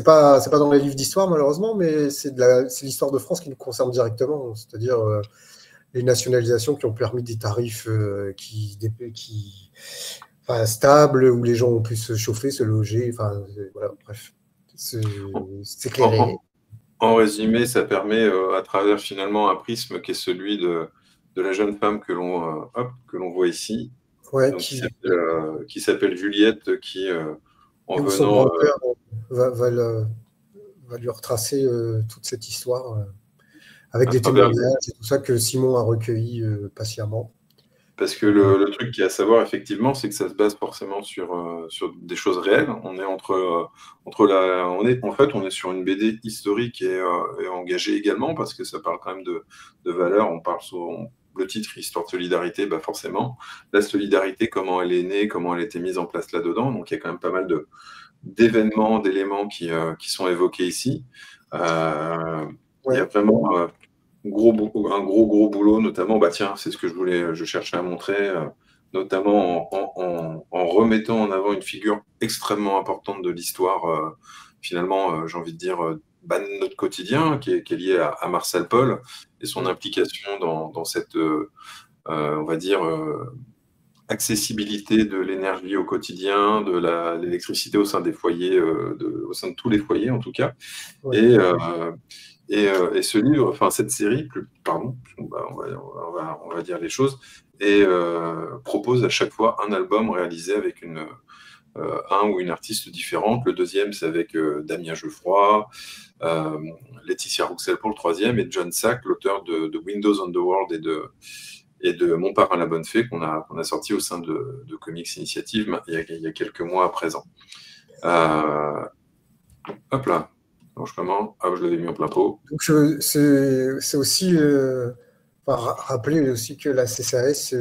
pas dans les livres d'histoire, malheureusement, mais c'est l'histoire de France qui nous concerne directement. C'est-à-dire les nationalisations qui ont permis des tarifs stables, où les gens ont pu se chauffer, se loger. Enfin, voilà, bref. S'éclairer. En résumé, ça permet, à travers finalement un prisme qui est celui de la jeune femme que l'on voit ici, Ouais, donc, qui s'appelle Juliette, qui en venant. Son grand-père va lui retracer toute cette histoire avec des témoignages et tout ça que Simon a recueilli patiemment. Parce que le truc qu'il y a à savoir, effectivement, c'est que ça se base forcément sur des choses réelles. On est on est sur une BD historique et engagée également, parce que ça parle quand même de valeurs. le titre Histoire de solidarité, bah forcément, la solidarité, comment elle est née, comment elle a été mise en place là-dedans. Donc il y a quand même pas mal d'événements, d'éléments qui sont évoqués ici. Il y a vraiment un gros boulot, notamment, bah tiens, c'est ce que je cherchais à montrer, notamment en remettant en avant une figure extrêmement importante de l'histoire, finalement, j'ai envie de dire, de notre quotidien, qui est lié à Marcel Paul et son implication dans cette, on va dire, accessibilité de l'énergie au quotidien, de l'électricité au sein des foyers, au sein de tous les foyers en tout cas. Ouais. Et ce livre, enfin cette série, pardon, on va dire les choses, et propose à chaque fois un album réalisé avec un ou une artiste différente. Le deuxième, c'est avec Damien Geoffroy, Laetitia Rouxel pour le troisième, et John Sack, l'auteur de Windows on the World et de Mon parrain la bonne fée, qu'on a sorti au sein de Comics Initiative il y a quelques mois à présent. Hop là, donc je l'avais mis en plein pot. Donc c'est aussi rappeler aussi que la CCAS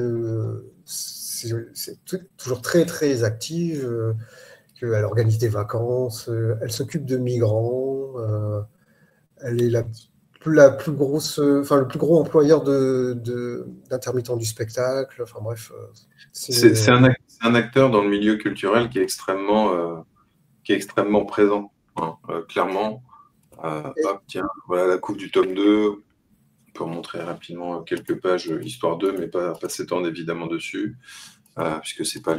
c'est toujours très très active, qu'elle organise des vacances, elle s'occupe de migrants, elle est la plus grosse, le plus gros employeur d'intermittents du spectacle. Enfin bref, c'est un acteur dans le milieu culturel qui est extrêmement présent, hein, clairement. Hop, tiens, voilà la couve du tome 2. On peut montrer rapidement quelques pages histoire 2, mais pas s'étendre évidemment dessus, puisque c'est pas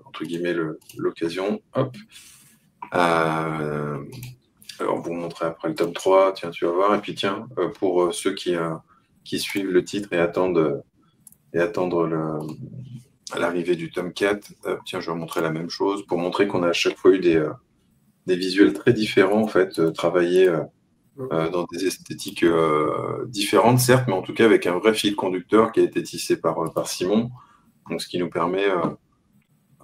entre guillemets l'occasion. Hop. Alors, vous montrer après le tome 3, tiens, tu vas voir. Et puis tiens, pour ceux qui suivent le titre et attendre l'arrivée du tome 4, tiens, je vais montrer la même chose pour montrer qu'on a à chaque fois eu des visuels très différents, en fait, travaillés dans des esthétiques différentes, certes, mais en tout cas avec un vrai fil conducteur qui a été tissé par Simon. Donc, ce qui nous permet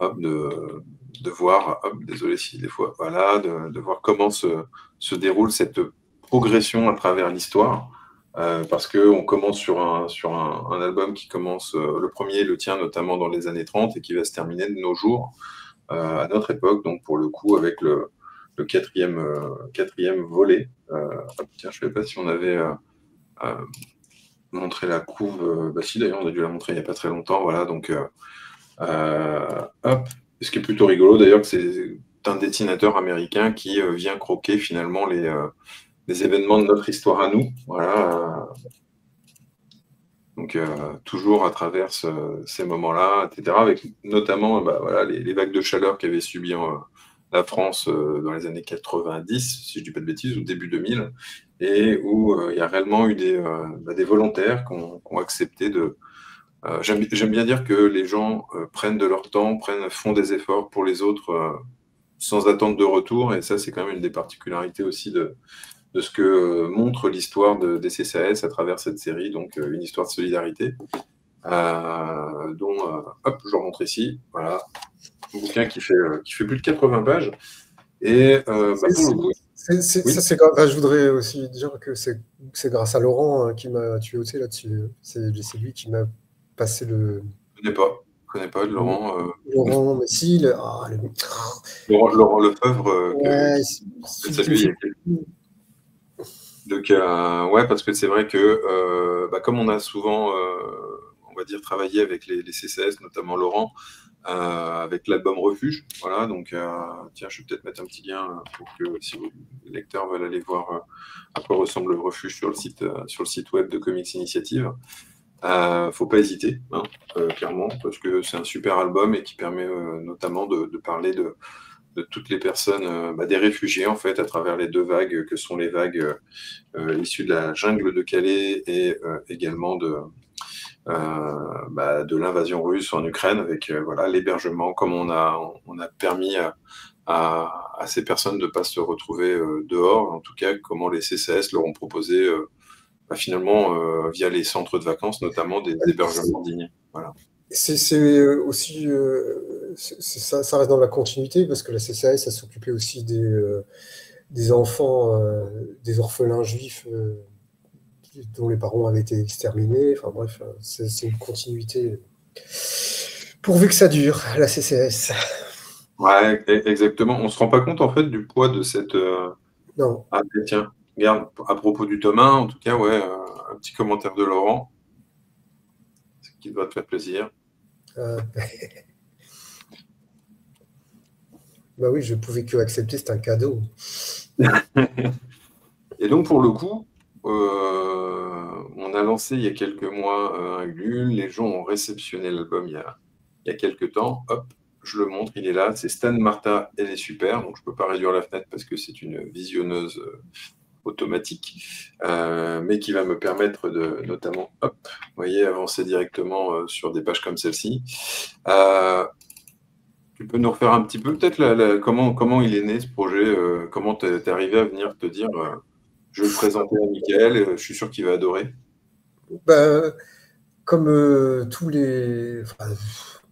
de voir, désolé si des fois, voilà, de voir comment se déroule cette progression à travers l'histoire. Parce qu'on commence sur un album qui commence, le premier le tient notamment dans les années 30 et qui va se terminer de nos jours, à notre époque, donc pour le coup avec le quatrième volet. Tiens, je ne sais pas si on avait montré la couve. Bah si, d'ailleurs, on a dû la montrer il n'y a pas très longtemps. Voilà, donc, hop. Ce qui est plutôt rigolo, d'ailleurs, que c'est un dessinateur américain qui vient croquer finalement les événements de notre histoire à nous. Voilà. Donc, toujours à travers ces moments-là, etc., avec notamment voilà, les vagues de chaleur qu'avait subi la France dans les années 90, si je ne dis pas de bêtises, au début 2000, et où il y a réellement eu des volontaires qui ont accepté de... J'aime bien dire que les gens prennent de leur temps, font des efforts pour les autres sans attente de retour, et ça, c'est quand même une des particularités aussi de ce que montre l'histoire des CCAS à travers cette série, donc une histoire de solidarité, dont, hop, je remontre ici, voilà, un bouquin qui fait plus de 80 pages, et pour le coup... je voudrais aussi dire que c'est grâce à Laurent qui m'a tuyauté là-dessus. C'est lui qui m'a passé le... Je ne connais pas Laurent. Laurent, mais si, Laurent Lefebvre, ouais, salut, il y a quelques... Donc, ouais, parce que c'est vrai que, comme on a souvent, on va dire, travaillé avec les CCS, notamment Laurent, avec l'album Refuge, voilà, donc, tiens, je vais peut-être mettre un petit lien pour que si les lecteurs veulent aller voir à quoi ressemble le Refuge sur le site web de Comics Initiative. Faut pas hésiter, hein, clairement, parce que c'est un super album et qui permet notamment de parler de toutes les personnes, des réfugiés en fait, à travers les deux vagues que sont les vagues issues de la jungle de Calais et également de l'invasion russe en Ukraine, avec voilà, l'hébergement, comme on a permis à ces personnes de ne pas se retrouver dehors, en tout cas comment les CCS leur ont proposé finalement via les centres de vacances notamment des hébergements dignes. Voilà. C'est aussi, ça reste dans la continuité, parce que la CCAS, ça s'occupait aussi des enfants, des orphelins juifs dont les parents avaient été exterminés. Enfin bref, c'est une continuité. Pourvu que ça dure, la CCS. Ouais, exactement. On se rend pas compte en fait du poids de cette. Non. Ah, tiens, regarde, à propos du tome 1, en tout cas, ouais, un petit commentaire de Laurent, ce qui doit te faire plaisir. Bah oui, je pouvais que accepter, c'est un cadeau. Et donc, pour le coup, on a lancé il y a quelques mois un Ulule, les gens ont réceptionné l'album il y a quelques temps. Hop, je le montre, il est là. C'est Stan Martha, elle est super. Donc, je ne peux pas réduire la fenêtre parce que c'est une visionneuse automatique, mais qui va me permettre de, notamment, hop, vous voyez, avancer directement sur des pages comme celle-ci. Tu peux nous refaire un petit peu, peut-être, comment il est né ce projet, comment tu es arrivé à venir te dire, je vais le présenter à Mickaël, je suis sûr qu'il va adorer. Bah, comme tous les. Enfin,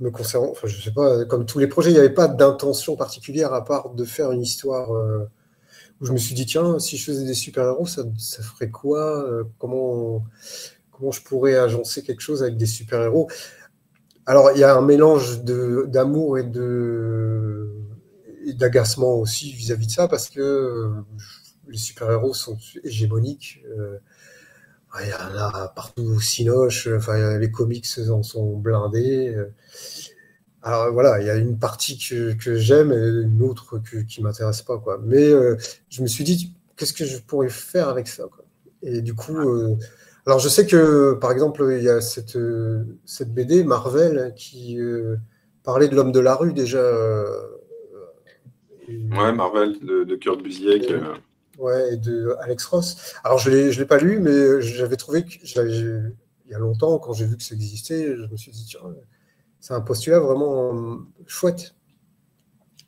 me concernant, enfin, je sais pas, comme tous les projets, il n'y avait pas d'intention particulière à part de faire une histoire où je me suis dit, tiens, si je faisais des super-héros, ça ferait quoi comment je pourrais agencer quelque chose avec des super-héros? Alors, il y a un mélange d'amour et d'agacement aussi vis-à-vis de ça, parce que les super-héros sont hégémoniques. Il y en a partout au Cinoche, enfin, les comics en sont blindés. Alors voilà, il y a une partie que j'aime et une autre qui ne m'intéresse pas, quoi. Mais je me suis dit, qu'est-ce que je pourrais faire avec ça, quoi. Et du coup, alors je sais que, par exemple, il y a cette BD, Marvel, qui parlait de l'homme de la rue déjà. Ouais, Marvel de Kurt Busiek. Ouais, et de Alex Ross. Alors je l'ai pas lu, mais j'avais trouvé que il y a longtemps, quand j'ai vu que ça existait, je me suis dit, tiens, c'est un postulat vraiment chouette.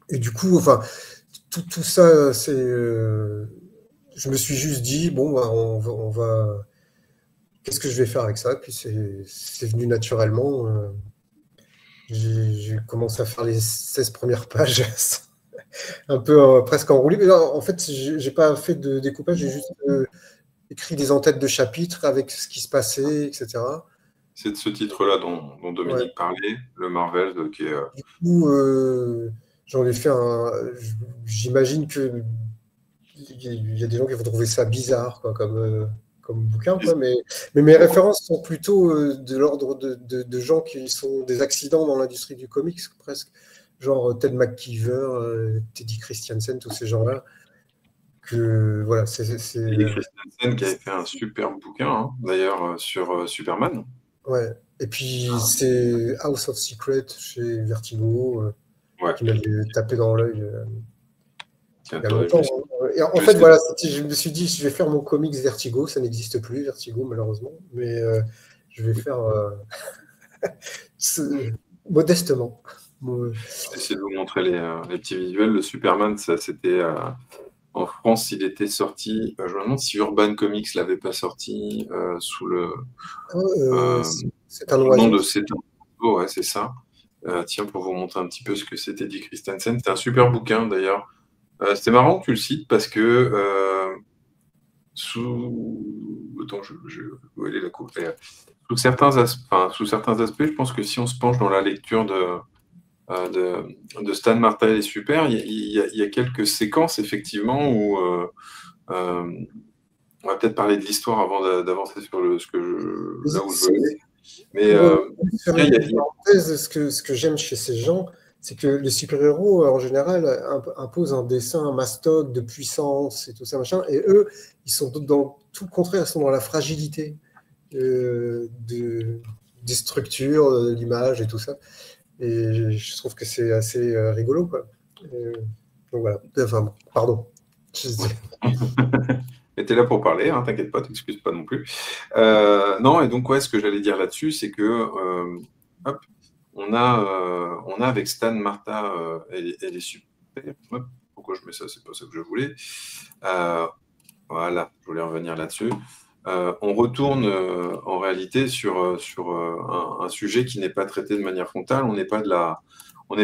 Et du coup, enfin, tout ça, je me suis juste dit, bon, bah, on va, qu'est-ce que je vais faire avec ça? Puis c'est venu naturellement. J'ai commencé à faire les 16 premières pages, un peu presque enroulé. Mais non, en fait, j'ai pas fait de découpage, j'ai juste écrit des en-têtes de chapitres avec ce qui se passait, etc. C'est de ce titre-là dont Ouais. Dominique parlait, le Marvel, qui est. Du coup, j'en ai fait un. J'imagine que il y a des gens qui vont trouver ça bizarre, quoi, comme bouquin, quoi. Mais mes références sont plutôt de l'ordre de gens qui sont des accidents dans l'industrie du comics, presque. Genre Ted McKeever, Teddy Christiansen, tous ces gens-là. Que voilà, Teddy Christensen qui avait fait un super bouquin, hein, d'ailleurs, sur Superman. ouais. Et puis c'est House of Secret chez Vertigo Ouais. qui m'avait tapé dans l'œil Tiens, il y a attends, longtemps. Et en fait, voilà, je me suis dit, je vais faire mon comics Vertigo. Ça n'existe plus, Vertigo, malheureusement. Mais je vais faire modestement. J'essaie de vous montrer les petits visuels. Le Superman, ça, c'était en France, il était sorti. Je me demande si Urban Comics l'avait pas sorti sous le C'est un nom oiseau. de C'est un oiseau, ouais, c'est ça. Tiens, pour vous montrer un petit peu ce que c'était dit Christensen. C'était un super bouquin d'ailleurs. C'était marrant que tu le cites parce que Attends, où elle est la coupe? Sous certains aspects, je pense que si on se penche dans la lecture de Stan Martha est super, il y a quelques séquences effectivement où on va peut-être parler de l'histoire avant d'avancer sur là où je veux aller. Mais Faire une parenthèse, ce que j'aime chez ces gens, c'est que les super-héros, en général, imposent un dessin mastoc de puissance et tout ça, machin. Et eux, ils sont dans tout le contraire, ils sont dans la fragilité des structures, de l'image et tout ça. Et je trouve que c'est assez rigolo, quoi. Donc voilà. Enfin, bon, pardon. Mais t'es là pour parler, hein, t'inquiète pas, t'excuses pas non plus. Non, et donc, ouais, ce que j'allais dire là-dessus, c'est que, hop, on a avec Stan Martha, elle est super. Hop, pourquoi je mets ça? C'est pas ça que je voulais. Voilà, je voulais revenir là-dessus. On retourne en réalité sur un sujet qui n'est pas traité de manière frontale. On n'est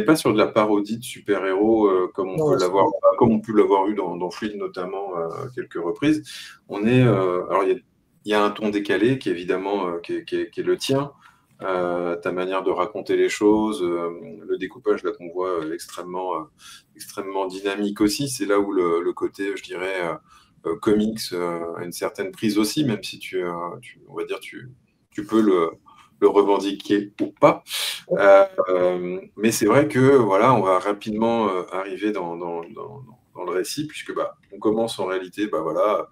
pas sur de la parodie de super-héros comme on peut l'avoir, comme on peut l'avoir eu dans Fluid notamment quelques reprises. Alors il y a y a un ton décalé qui, évidemment, qui est le tien. Ta manière de raconter les choses, le découpage là qu'on voit extrêmement dynamique aussi. C'est là où le côté, je dirais, comics a une certaine prise aussi, même si on va dire, tu peux le revendiquer ou pas. Mais c'est vrai que voilà, on va rapidement arriver dans le récit, puisque on commence en réalité voilà,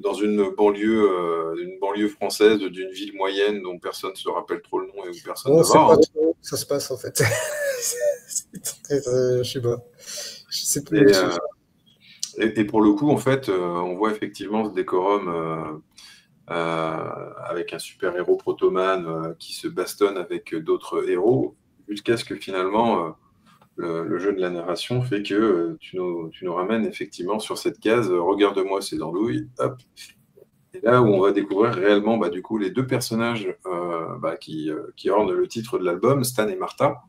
dans une banlieue française d'une ville moyenne dont personne ne se rappelle trop le nom et où personne Non, ne c'est va. pas trop où ça se passe en fait. Je sais pas. Je sais Et, plus. et pour le coup, en fait, on voit effectivement ce décorum avec un super-héros protoman qui se bastonne avec d'autres héros, jusqu'à ce que finalement le jeu de la narration fait que tu nous ramènes effectivement sur cette case regarde-moi ces andouilles, hop. Et là où on va découvrir réellement du coup les deux personnages qui ornent le titre de l'album, Stan et Martha.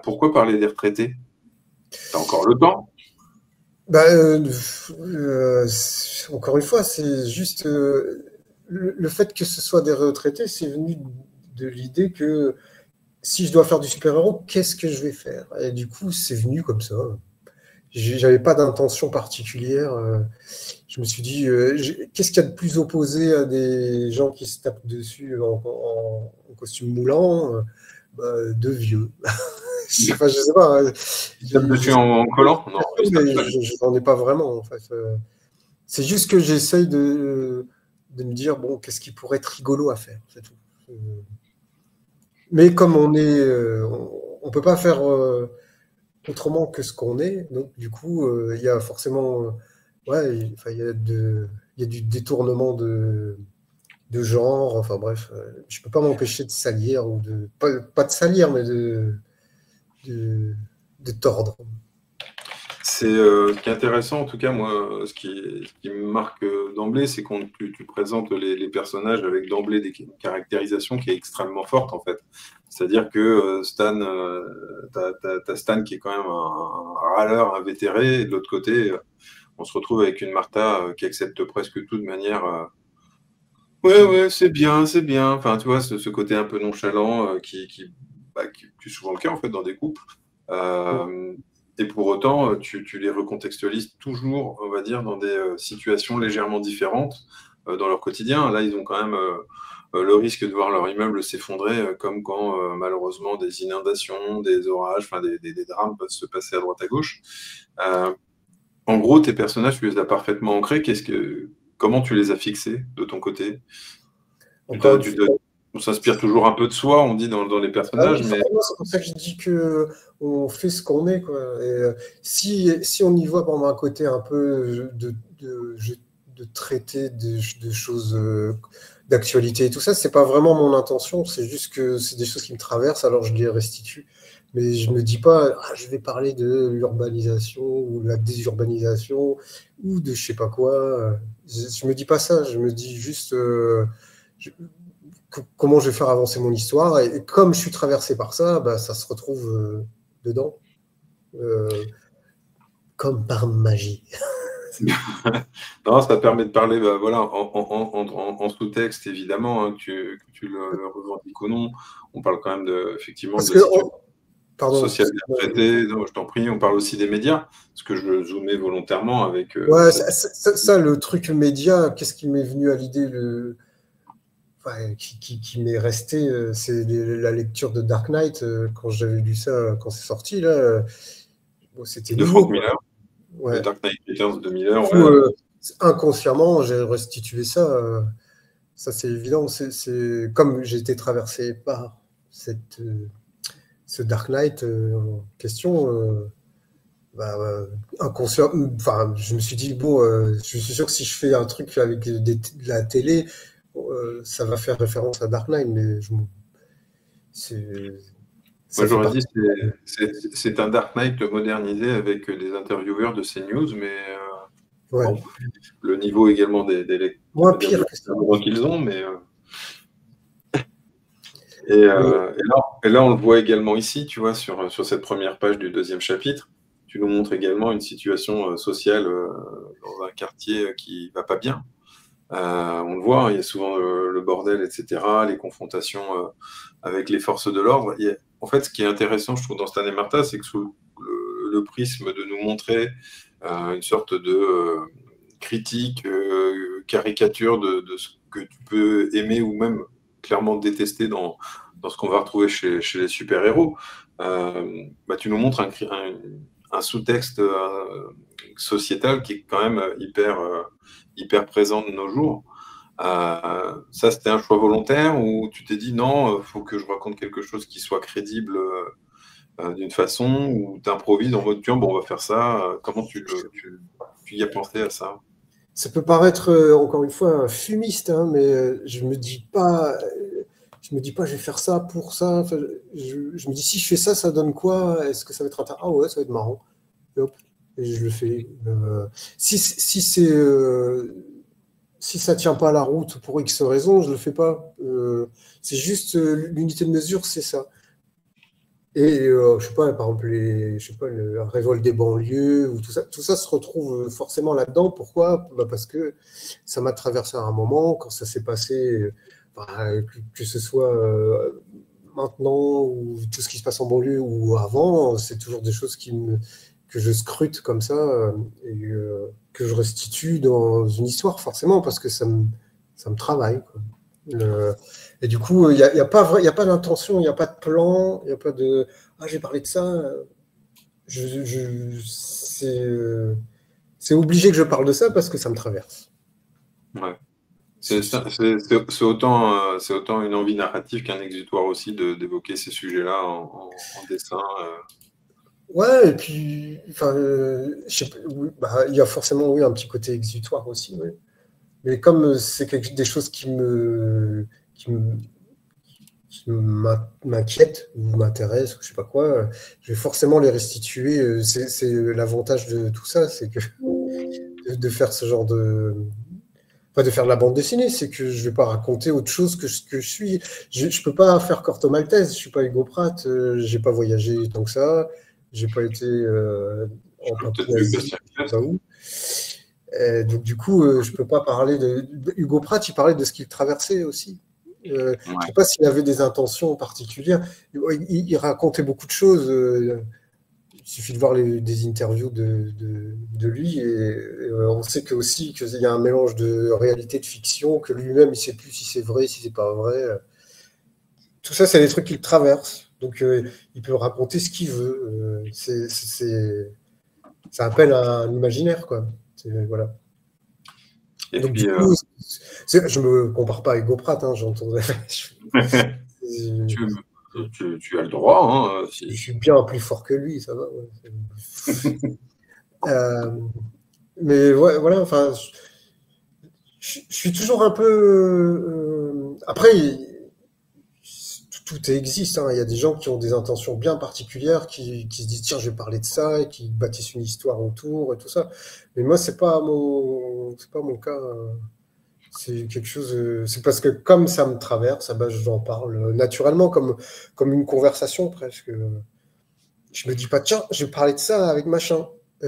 Pourquoi parler des retraités? T'as encore le temps? Bah, encore une fois, c'est juste le fait que ce soit des retraités, c'est venu de l'idée que si je dois faire du super-héros, qu'est-ce que je vais faire? Et du coup, c'est venu comme ça. J'avais pas d'intention particulière. Je me suis dit, qu'est-ce qu'il y a de plus opposé à des gens qui se tapent dessus en costume moulant? Deux vieux. Enfin, je sais pas. Tu tapes dessus en collant? Non, Mais je n'en ai pas vraiment, en fait. C'est juste que j'essaye de me dire, bon, qu'est-ce qui pourrait être rigolo à faire, c'est tout. Mais comme on peut pas faire autrement que ce qu'on est, donc du coup, il y a forcément, ouais, il y a du détournement de genre, enfin bref, je peux pas m'empêcher de salir, ou pas de salir, mais de, de tordre. C'est ce qui est intéressant, en tout cas, moi, ce qui me marque d'emblée, c'est quand tu présentes les personnages avec d'emblée une caractérisation qui est extrêmement forte, en fait. C'est-à-dire que Stan, t'as Stan qui est quand même un râleur, invétéré, et de l'autre côté, on se retrouve avec une Martha qui accepte presque tout de manière ouais, ouais, c'est bien, c'est bien. Enfin, tu vois, ce côté un peu nonchalant qui est souvent le cas, en fait, dans des couples. Euh, et pour autant, tu les recontextualises toujours, on va dire, dans des situations légèrement différentes dans leur quotidien. Là, ils ont quand même le risque de voir leur immeuble s'effondrer, comme quand, malheureusement, des inondations, des orages, enfin, des drames peuvent se passer à droite à gauche. Euh, En gros, tes personnages, tu les as parfaitement ancrés. Comment tu les as fixés de ton côté? Encore une fois, On s'inspire toujours un peu de soi, on dit dans les personnages, mais c'est pour ça que je dis que on fait ce qu'on est, quoi. Et, si on y voit pendant un côté un peu de traiter de choses d'actualité et tout ça, c'est pas vraiment mon intention, c'est juste que c'est des choses qui me traversent, alors je les restitue. Mais je me dis pas, je vais parler de l'urbanisation ou de la désurbanisation ou de je sais pas quoi. Je me dis pas ça, je me dis juste comment je vais faire avancer mon histoire. Et comme je suis traversé par ça, ça se retrouve dedans, comme par magie. non, ça permet de parler voilà, en sous-texte, évidemment, hein, que tu le revendiques ou non. On parle quand même effectivement Parce de que, la situation pardon, sociale des retraités. Non, je t'en prie, on parle aussi des médias, parce que je zoomais volontairement avec ouais, cette... ça, le truc média, qu'est-ce qui m'est venu à l'idée enfin, qui m'est resté, c'est la lecture de Dark Knight, quand j'avais lu ça, quand c'est sorti, là, bon, c'était de nouveau, Frank quoi. Miller, de Ouais. Dark Knight Returns de Miller. Du coup, Ouais. inconsciemment, j'ai restitué ça. Ça, c'est évident. C'est comme j'ai été traversé par ce Dark Knight en question. Inconscient. Enfin, je me suis dit, bon, je suis sûr que si je fais un truc avec de la télé, ça va faire référence à Dark Knight, mais c'est- Moi, ça fait j'aurais dit partie. c'est un Dark Knight modernisé avec des intervieweurs de CNews, mais Ouais. bon, le niveau également on Moins va dire, pire que ça. qu'ils ont, mais... Mais, Et là, on le voit également ici, tu vois, sur cette première page du deuxième chapitre. Tu nous montres également une situation sociale dans un quartier qui va pas bien. On le voit, hein, il y a souvent le bordel, etc., les confrontations avec les forces de l'ordre. En fait, ce qui est intéressant, je trouve, dans Stan et Martha, c'est que sous le prisme de nous montrer une sorte de critique, caricature de ce que tu peux aimer ou même clairement détester dans ce qu'on va retrouver chez les super-héros, tu nous montres un sous-texte sociétal qui est quand même hyper présent de nos jours. Ça, c'était un choix volontaire ou tu t'es dit non, il faut que je raconte quelque chose qui soit crédible d'une façon, ou tu improvises en mode tiens, bon, on va faire ça. Comment tu y as pensé à ça? Ça peut paraître, encore une fois, fumiste, hein, mais je me dis pas, je vais faire ça pour ça. Enfin, je me dis, si je fais ça, ça donne quoi? Est-ce que ça va être intéressant? Ah ouais, ça va être marrant. Et hop, et je le fais. Si ça tient pas la route pour X raisons, je le fais pas. C'est juste l'unité de mesure, c'est ça. Et je sais pas, par exemple, la révolte des banlieues ou tout ça se retrouve forcément là-dedans. Pourquoi? Parce que ça m'a traversé à un moment quand ça s'est passé, que ce soit maintenant ou tout ce qui se passe en banlieue ou avant, c'est toujours des choses que je scrute comme ça et que je restitue dans une histoire forcément parce que ça me travaille, quoi. Et du coup, il n'y a pas d'intention, il n'y a pas de plan, il n'y a pas de « Ah, j'ai parlé de ça. » C'est obligé que je parle de ça parce que ça me traverse. Ouais. C'est autant une envie narrative qu'un exutoire aussi d'évoquer ces sujets-là en dessin. Ouais, et puis, il y a forcément un petit côté exutoire aussi, oui. Mais comme c'est des choses qui m'inquiètent ou m'intéressent, je sais pas quoi, je vais forcément les restituer. C'est l'avantage de tout ça, c'est que de faire ce genre de faire de la bande dessinée, c'est que je vais pas raconter autre chose que ce que je suis. Je peux pas faire Corto Maltese, je suis pas Hugo Pratt, j'ai pas voyagé tant que ça, j'ai pas été en Papouasie, je sais pas où. Donc du coup, je peux pas parler de Hugo Pratt. Il parlait de ce qu'il traversait aussi. Je sais pas s'il avait des intentions particulières. Il racontait beaucoup de choses. Il suffit de voir des interviews de lui et on sait aussi qu'il y a un mélange de réalité et de fiction, que lui-même il sait plus si c'est vrai, si c'est pas vrai. Tout ça, c'est des trucs qu'il traverse. Donc il peut raconter ce qu'il veut. Ça appelle à un imaginaire, quoi. Voilà. Et donc puis, du coup, je me compare pas à Hugo Pratt, hein, j'entends. tu as le droit. Hein, je suis bien plus fort que lui, ça va. Ouais. Mais ouais, voilà, enfin, je suis toujours un peu. Après, tout existe. Hein. Il y a des gens qui ont des intentions bien particulières, qui se disent tiens, je vais parler de ça, et qui bâtissent une histoire autour et tout ça. Mais moi, c'est pas mon cas. C'est quelque chose. C'est parce que comme ça me traverse, j'en parle naturellement, comme une conversation presque. Je me dis pas tiens, je vais parler de ça avec machin. Tu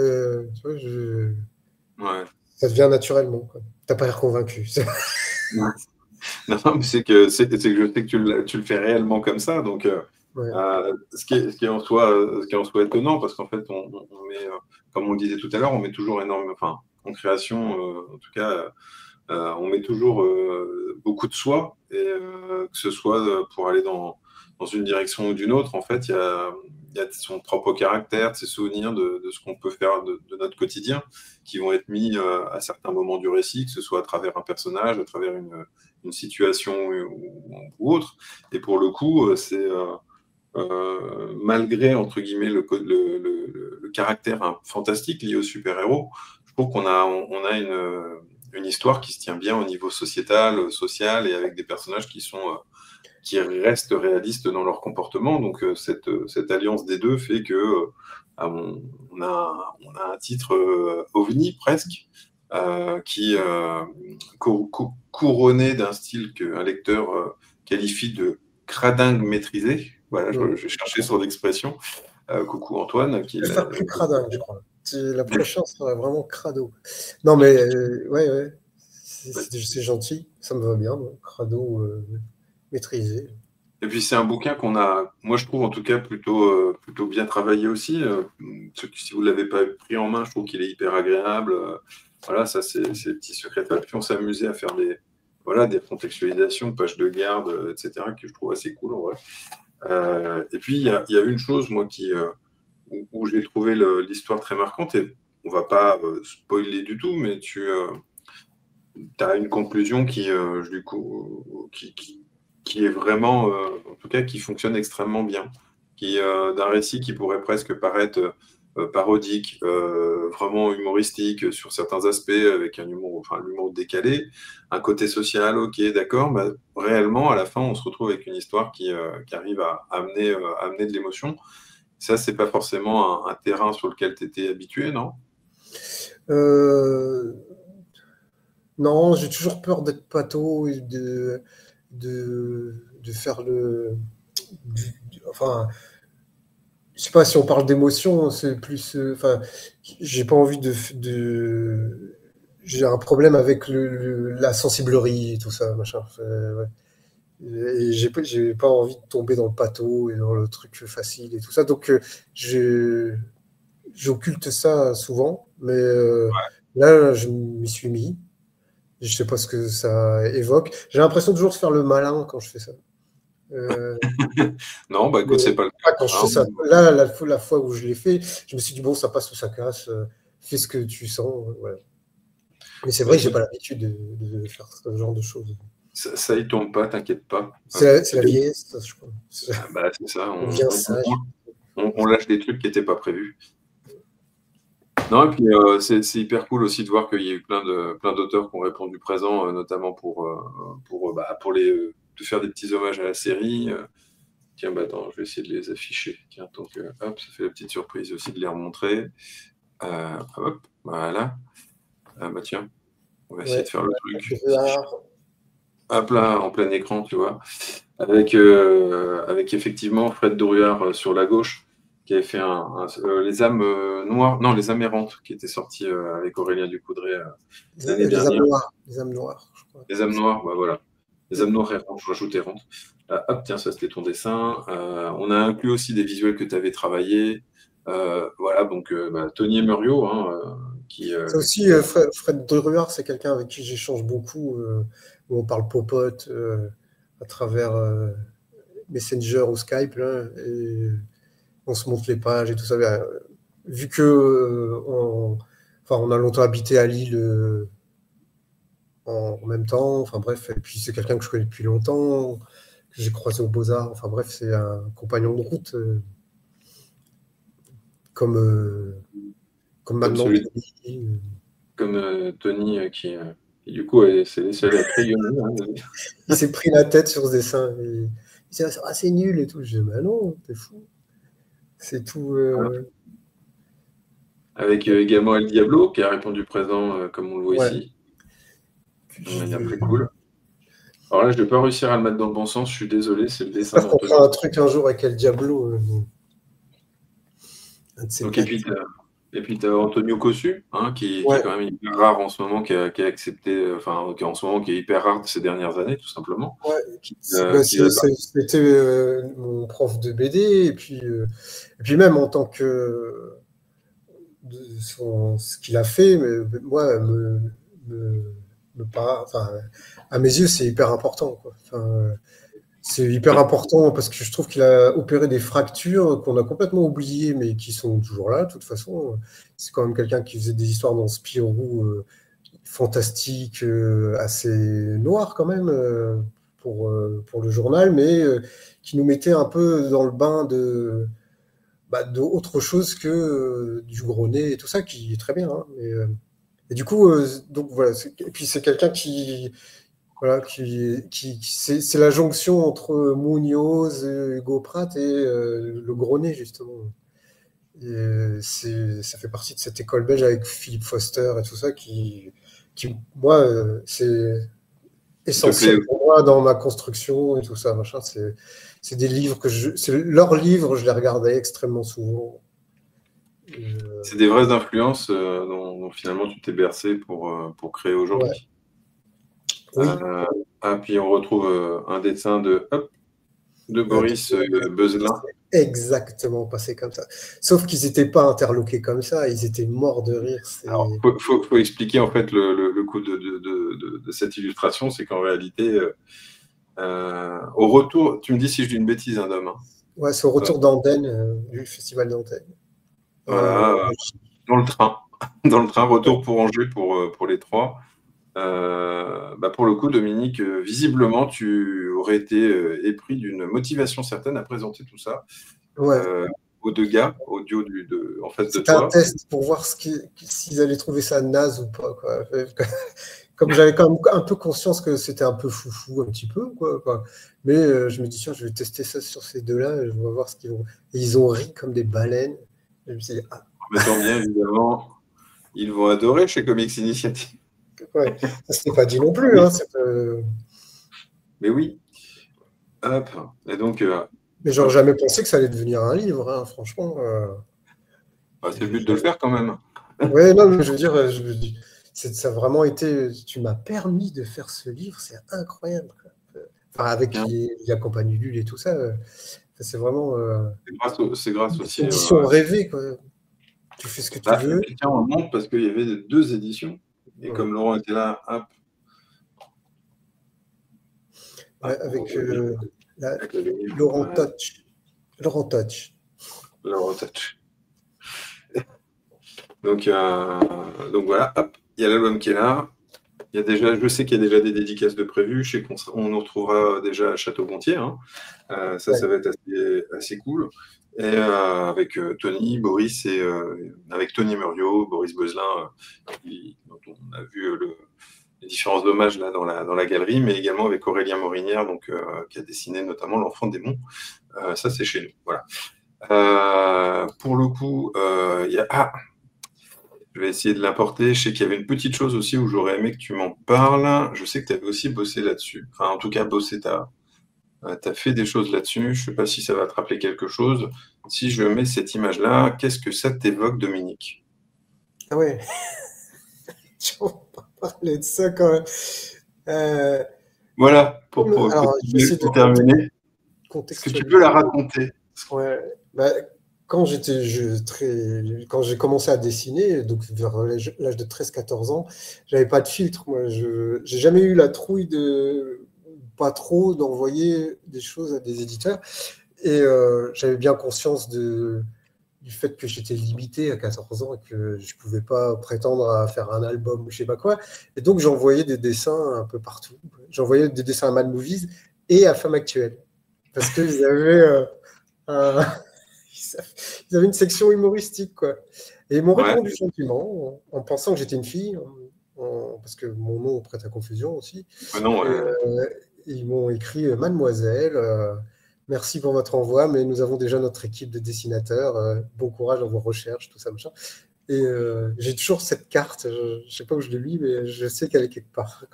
vois, Ouais. ça devient naturellement. T'as pas l'air convaincu. Non, mais c'est que je sais que tu le fais réellement comme ça. Donc, Ouais. ce qui est en soi étonnant, parce qu'en fait, on met, comme on le disait tout à l'heure, on met toujours enfin, en création, en tout cas, on met toujours beaucoup de soi, et que ce soit pour aller dans une direction ou d'une autre, en fait, il y a son propre caractère, ses souvenirs de ce qu'on peut faire de notre quotidien, qui vont être mis à certains moments du récit, que ce soit à travers un personnage, à travers une situation ou autre. Et pour le coup, c'est malgré, entre guillemets, le caractère fantastique lié aux super-héros, je trouve qu'on a une histoire qui se tient bien au niveau sociétal, social, et avec des personnages qui restent réalistes dans leur comportement. Donc cette alliance des deux fait que on a un titre ovni presque, qui couronné d'un style qu'un lecteur qualifie de cradingue maîtrisé. Voilà, je cherchais son expression. Coucou Antoine. Je vais faire plus cradingue, je crois. La prochaine sera vraiment crado. Non, mais ouais. C'est gentil, ça me va bien, crado maîtrisé. Et puis c'est un bouquin qu'on a, moi je trouve en tout cas plutôt bien travaillé aussi. Si vous ne l'avez pas pris en main, je trouve qu'il est hyper agréable. Voilà, ça c'est les petits secrets. Puis on s'est amusé à faire des contextualisations, pages de garde, etc., que je trouve assez cool en vrai. Et puis il y a une chose, moi, où j'ai trouvé l'histoire très marquante, et on va pas spoiler du tout, mais tu as une conclusion du coup, qui est vraiment, en tout cas, qui fonctionne extrêmement bien, d'un récit qui pourrait presque paraître parodique, vraiment humoristique sur certains aspects, avec un humour, enfin l'humour décalé, un côté social, ok, d'accord, bah, réellement, à la fin, on se retrouve avec une histoire qui arrive à amener de l'émotion. Ça, c'est pas forcément un terrain sur lequel tu étais habitué, non? Non, j'ai toujours peur d'être pâteau et de faire enfin, je sais pas si on parle d'émotion, c'est plus. Enfin, j'ai pas envie j'ai un problème avec la sensiblerie et tout ça, machin. Ouais. Et j'ai pas envie de tomber dans le pâteau et dans le truc facile et tout ça. Donc, j'occulte ça souvent, mais là, je m'y suis mis. Je sais pas ce que ça évoque. J'ai l'impression toujours de faire le malin quand je fais ça. Non, bah Mais écoute, c'est pas le pas cas. quand je fais ça. Là, la fois où je l'ai fait, je me suis dit, bon, ça passe ou ça casse, fais ce que tu sens. Voilà. Mais c'est vrai que j'ai pas l'habitude de faire ce genre de choses. Ça y tombe pas, t'inquiète pas. C'est la vieillesse, ça, je crois. Bah, c'est ça, On devient sage. on lâche des trucs qui n'étaient pas prévus. Non, et puis c'est hyper cool aussi de voir qu'il y a eu plein d'auteurs qui ont répondu présent, notamment pour de faire des petits hommages à la série. Tiens, bah attends, je vais essayer de les afficher. Tiens, donc hop, ça fait la petite surprise aussi de les remontrer. Hop, voilà. Bah tiens, on va essayer de faire le truc. Hop là, en plein écran, tu vois. Avec effectivement Fred Drouillard sur la gauche, qui avait fait Les âmes noires, non, Les âmes errantes, qui était sorti avec Aurélien Ducoudray l'année dernière. Les âmes noires, je crois. Les âmes noires, bah voilà. Les âmes noires errantes, je rajoute errantes. Hop, tiens, ça c'était ton dessin. On a inclus aussi des visuels que tu avais travaillés. Voilà, donc Tony Emerio, hein, C'est aussi Fred Drouillard, c'est quelqu'un avec qui j'échange beaucoup, où on parle popote à travers Messenger ou Skype, là, et on se montre les pages et tout ça. Vu que on a longtemps habité à Lille en même temps, enfin bref, et puis c'est quelqu'un que je connais depuis longtemps, que j'ai croisé aux Beaux-Arts, enfin bref, c'est un compagnon de route, comme maintenant. Comme Tony qui du coup c'est crayonné. Hein. Il s'est pris la tête sur ce dessin. Il s'est dit, c'est nul et tout. Je dis, bah non, t'es fou. C'est tout. Avec également El Diablo qui a répondu présent comme on le voit ici. De manière très cool. Alors là, je ne vais pas réussir à le mettre dans le bon sens, je suis désolé, c'est le dessin. J'espère qu'on fera un truc un jour avec El Diablo. Donc, et puis tu as Antonio Cossu, hein, qui est quand même hyper rare en ce moment, qui a accepté, en ce moment, qui est hyper rare ces dernières années, tout simplement. Ouais. C'était mon prof de BD, et puis même en tant que ce qu'il a fait, mais moi, à mes yeux, c'est hyper important, quoi. C'est hyper important parce que je trouve qu'il a opéré des fractures qu'on a complètement oubliées, mais qui sont toujours là, de toute façon. C'est quand même quelqu'un qui faisait des histoires dans Spirou fantastiques, assez noires quand même, pour le journal, mais qui nous mettait un peu dans le bain d'autre chose que du gros nez et tout ça, qui est très bien. Hein, et du coup, donc voilà. Et puis c'est quelqu'un qui. Voilà, c'est la jonction entre Munoz, Hugo Pratt et Le Gros Nez, justement. Et ça fait partie de cette école belge avec Philippe Foster et tout ça qui moi, c'est essentiel pour moi dans ma construction et tout ça. Machin. C'est des livres c'est leurs livres, je les regardais extrêmement souvent. C'est des vraies influences dont finalement tu t'es bercé pour créer aujourd'hui. Oui, Puis on retrouve un dessin de Boris Beuzelin. c'est exactement passé comme ça. Sauf qu'ils n'étaient pas interloqués comme ça, ils étaient morts de rire. Alors, faut expliquer en fait le coup de cette illustration, c'est qu'en réalité, au retour, tu me dis si je dis une bêtise, hein, Dom, hein. Ouais, c'est au retour d'Andenne, du festival d'Andenne. Voilà, dans le train. Dans le train, retour pour Angers pour les trois. Pour le coup, Dominique, visiblement, tu aurais été épris d'une motivation certaine à présenter tout ça aux deux gars, audio en face de C'était un toi. test pour voir s'ils allaient trouver ça naze ou pas, quoi. Comme j'avais quand même un peu conscience que c'était un peu foufou, un petit peu, quoi. Mais je me dis, tiens, je vais tester ça sur ces deux-là, je vais voir ce qu'ils vont. Et ils ont ri comme des baleines. Je me suis dit, ah. Mais tant bien, évidemment, ils vont adorer chez Comics Initiative. Ouais, ça s'était pas dit non plus, hein. Mais oui. Hop. Et donc. Mais j'aurais jamais pensé que ça allait devenir un livre, hein, franchement. C'est le but de le faire quand même. Ouais, non, mais je veux dire, ça a vraiment été. Tu m'as permis de faire ce livre, c'est incroyable. Enfin, avec la compagnie Lul et tout ça, c'est vraiment. C'est grâce aussi. Une édition rêvée, quoi. Tu fais ce que tu veux. Tiens, on le montre parce qu'il y avait 2 éditions. Et comme Laurent était là, hop. Ouais, avec Laurent Touch. Laurent Touch. Laurent Touch. Donc voilà, hop, il y a l'album qui est là. Je sais qu'il y a déjà des dédicaces de prévues. Je sais qu'on nous retrouvera déjà à Château-Gontier. Hein. Ça va être assez cool. Et avec Tony, Boris et avec Tony Muriot, Boris Beuzelin, dont on a vu les différents hommages là dans la galerie, mais également avec Aurélien Morinière, donc qui a dessiné notamment L'Enfant démon. Ça, c'est chez nous. Voilà. Pour le coup, il y a. Je vais essayer de l'importer. Je sais qu'il y avait une petite chose aussi où j'aurais aimé que tu m'en parles. Je sais que tu avais aussi bossé là-dessus. Enfin, en tout cas, bossé, tu as fait des choses là-dessus. Je ne sais pas si ça va te rappeler quelque chose. Si je mets cette image-là, qu'est-ce que ça t'évoque, Dominique? Ah ouais. Tu vas pas parler de ça quand même. Voilà, pour terminer. Est-ce que tu peux la raconter? Ouais. Quand j'ai commencé à dessiner, donc vers l'âge de 13-14 ans, j'avais pas de filtre. Moi, j'ai jamais eu la trouille pas trop d'envoyer des choses à des éditeurs. Et j'avais bien conscience du fait que j'étais limité à 14 ans et que je pouvais pas prétendre à faire un album ou je sais pas quoi. Et donc, j'envoyais des dessins un peu partout. J'envoyais des dessins à Mad Movies et à Femme Actuelle. Parce qu'ils avaient ils avaient une section humoristique, quoi. Et ils m'ont répondu gentiment, en pensant que j'étais une fille, parce que mon nom prête à confusion aussi. Ils m'ont écrit « Mademoiselle, merci pour votre envoi, mais nous avons déjà notre équipe de dessinateurs. Bon courage dans vos recherches, tout ça, machin. » Et j'ai toujours cette carte, je ne sais pas où je l'ai mis, mais je sais qu'elle est quelque part.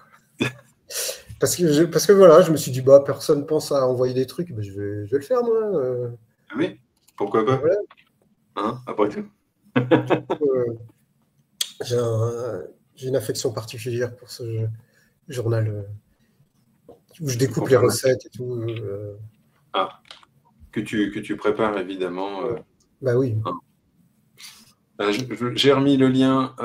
Parce que voilà, je me suis dit, personne pense à envoyer des trucs, je vais le faire, moi. Oui, pourquoi pas, voilà. Hein, après tout. J'ai une affection particulière pour ce journal où je découpe les recettes et tout. Que tu prépares, évidemment. Bah oui. Hein. J'ai remis le lien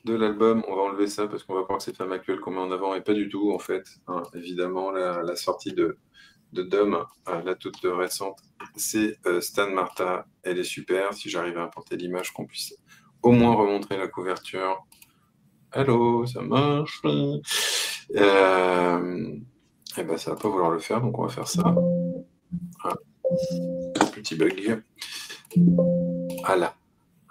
de l'album. On va enlever ça parce qu'on va croire que c'est Femme Actuelle qu'on met en avant, et pas du tout, en fait. Hein, évidemment, la sortie de Dom, la toute récente, c'est Stan Martha. Elle est super. Si j'arrive à importer l'image, qu'on puisse au moins remontrer la couverture. Allô, ça marche? Ça va pas vouloir le faire, donc on va faire ça. Petit bug. Voilà.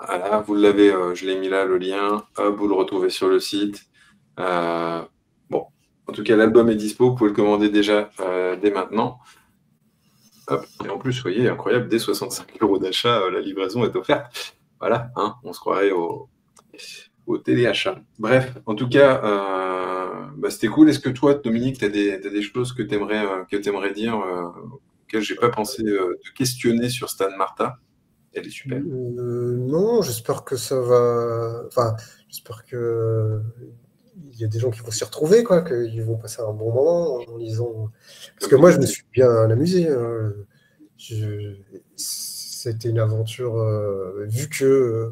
Voilà, vous l'avez, je l'ai mis là, le lien. Hop, vous le retrouvez sur le site. Bon, en tout cas, l'album est dispo. Vous pouvez le commander déjà dès maintenant. Hop, et en plus, vous voyez, incroyable, dès 65 € d'achat, la livraison est offerte. Voilà, hein, on se croirait au téléachat. Bref, en tout cas, c'était cool. Est-ce que toi, Dominique, tu as des choses que tu aimerais dire auxquelles je n'ai pas pensé de questionner sur Stan Martha? Elle est super. Non, j'espère que ça va. Enfin, j'espère que il y a des gens qui vont s'y retrouver, quoi, qu'ils vont passer un bon moment en lisant. Parce que moi, je me suis bien amusé. Hein. C'était une aventure, vu que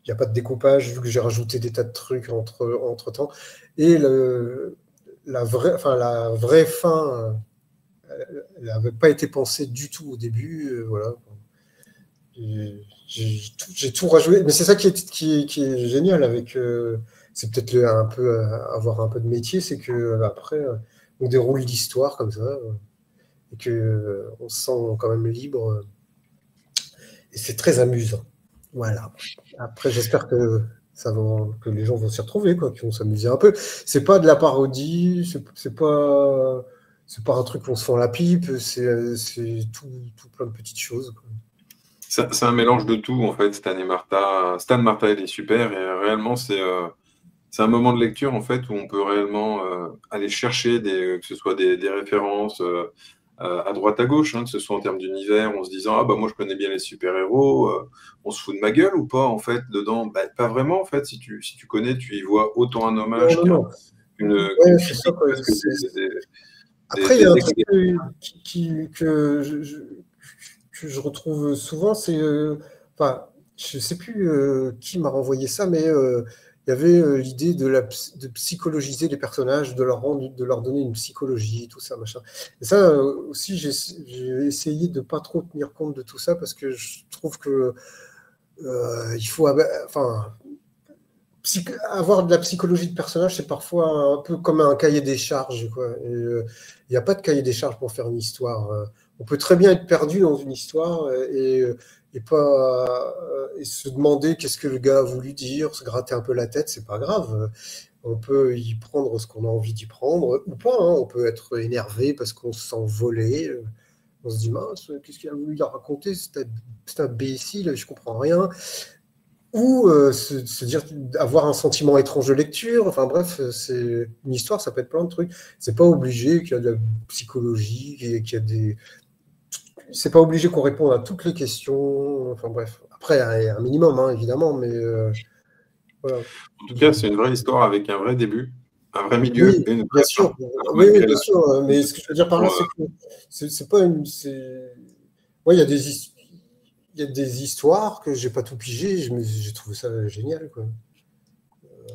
il n'y a pas de découpage, vu que j'ai rajouté des tas de trucs entre-temps. Et la vraie fin, elle n'avait pas été pensée du tout au début. Voilà. J'ai tout rajouté. Mais c'est ça qui est génial avec. C'est peut-être un peu avoir un peu de métier, c'est que après on déroule l'histoire comme ça et que on se sent quand même libre et c'est très amusant. Voilà. Après, j'espère que que les gens vont s'y retrouver, quoi, qu'ils vont s'amuser un peu. C'est pas de la parodie, c'est pas un truc qu'on se fend la pipe, c'est tout plein de petites choses, quoi. C'est un mélange de tout, en fait, Stan et Martha. Stan, Martha, il est super, et réellement, c'est un moment de lecture, en fait, où on peut réellement aller chercher, que ce soit des références à droite, à gauche, hein, que ce soit en termes d'univers, en se disant, ah bah moi, je connais bien les super-héros, on se fout de ma gueule ou pas, en fait, dedans? Bah, pas vraiment, en fait, si tu connais, tu y vois autant un Non, hommage non, non. qu'une Ouais, c'est ça, critique, quoi. presque Après, il y a un truc des- que je retrouve souvent, c'est, enfin, je ne sais plus qui m'a renvoyé ça, mais il y avait l'idée de psychologiser les personnages, de leur donner une psychologie, tout ça, machin. Et ça aussi, j'ai essayé de pas trop tenir compte de tout ça parce que je trouve que il faut, enfin, avoir de la psychologie de personnage, c'est parfois un peu comme un cahier des charges, quoi. Il n'y a pas de cahier des charges pour faire une histoire. On peut très bien être perdu dans une histoire et pas et se demander qu'est-ce que le gars a voulu dire, se gratter un peu la tête, c'est pas grave. On peut y prendre ce qu'on a envie d'y prendre ou pas. Hein. On peut être énervé parce qu'on se sent volé. On se dit, mince, qu'est-ce qu'il a voulu raconter, cet imbécile, je comprends rien. Ou se dire, avoir un sentiment étrange de lecture. Enfin bref, c'est une histoire, ça peut être plein de trucs. C'est pas obligé qu'il y a de la psychologie, qu'il y a des. C'est pas obligé qu'on réponde à toutes les questions. Enfin bref, après, il y a un minimum, hein, évidemment, mais voilà. En tout cas, c'est une vraie histoire avec un vrai début, un vrai milieu Oui, et une bien vraie sûr. fin. Alors Oui, même oui, qu'elle bien sûr. Mais ce que je veux dire par là, bon, c'est que c'est pas une. Ouais, il y a des histoires que j'ai pas tout pigé. J'ai trouvé ça génial, quoi.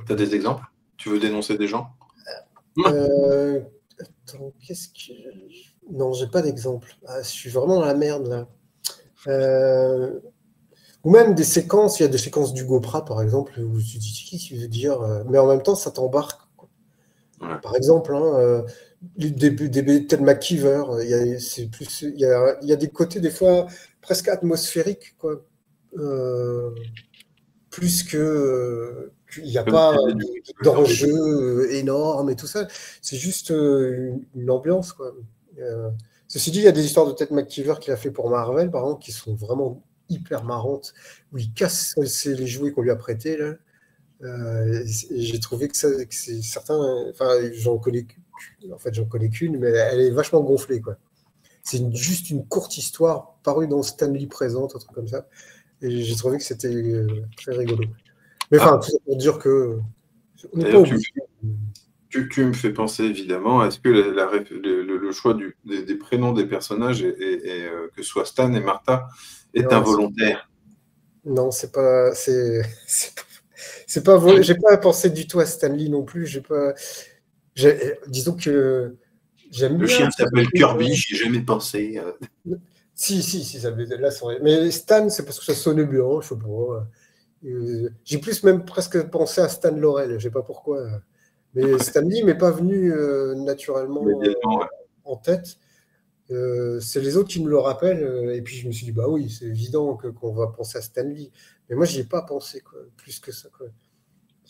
tu as des exemples? Tu veux dénoncer des gens? Euh, Attends, qu'est-ce que. Non, j'ai pas d'exemple. Ah, je suis vraiment dans la merde là. Ou même des séquences, il y a des séquences du GoPro par exemple, où tu te dis qui tu veux dire, mais en même temps ça t'embarque. Ouais. Par exemple, hein, des Ted McKeever, il y a des côtés des fois presque atmosphériques, quoi. Euh, plus que qu'il n'y a Comme tu pas disais, dans les- d'enjeu énorme et tout ça. C'est juste une ambiance, quoi. Euh, Ceci dit, il y a des histoires de Ted McKeever qu'il a fait pour Marvel, par exemple, qui sont vraiment hyper marrantes, où il casse les jouets qu'on lui a prêtés, là. Et j'ai trouvé que c'est certain. Enfin, en fait, j'en connais qu'une, mais elle est vachement gonflée, quoi. C'est juste une courte histoire parue dans Stanley Présente, un truc comme ça. Et j'ai trouvé que c'était très rigolo. Mais enfin, Ah, tout ça pour dire que on n'est pas d'ailleurs, tu me obligé. Tu me fais penser évidemment, est-ce que le choix des prénoms des personnages, que ce soit Stan et Martha, est Non, involontaire? non, c'est pas, c'est pas j'ai pas pensé du tout à Stanley non plus. Disons que j'aime Le bien. chien s'appelle Kirby, j'y ai jamais pensé. Si, là, mais Stan, c'est parce que ça sonnait bien, je sais pas. J'ai plus même presque pensé à Stan Laurel, je sais pas pourquoi. Mais Stanley m'est pas venu naturellement Immédiatement, ouais. en tête. C'est les autres qui me le rappellent. Et puis je me suis dit, bah oui, c'est évident qu'on va penser à Stanley. Mais moi, j'y ai pas pensé, quoi, plus que ça, quoi.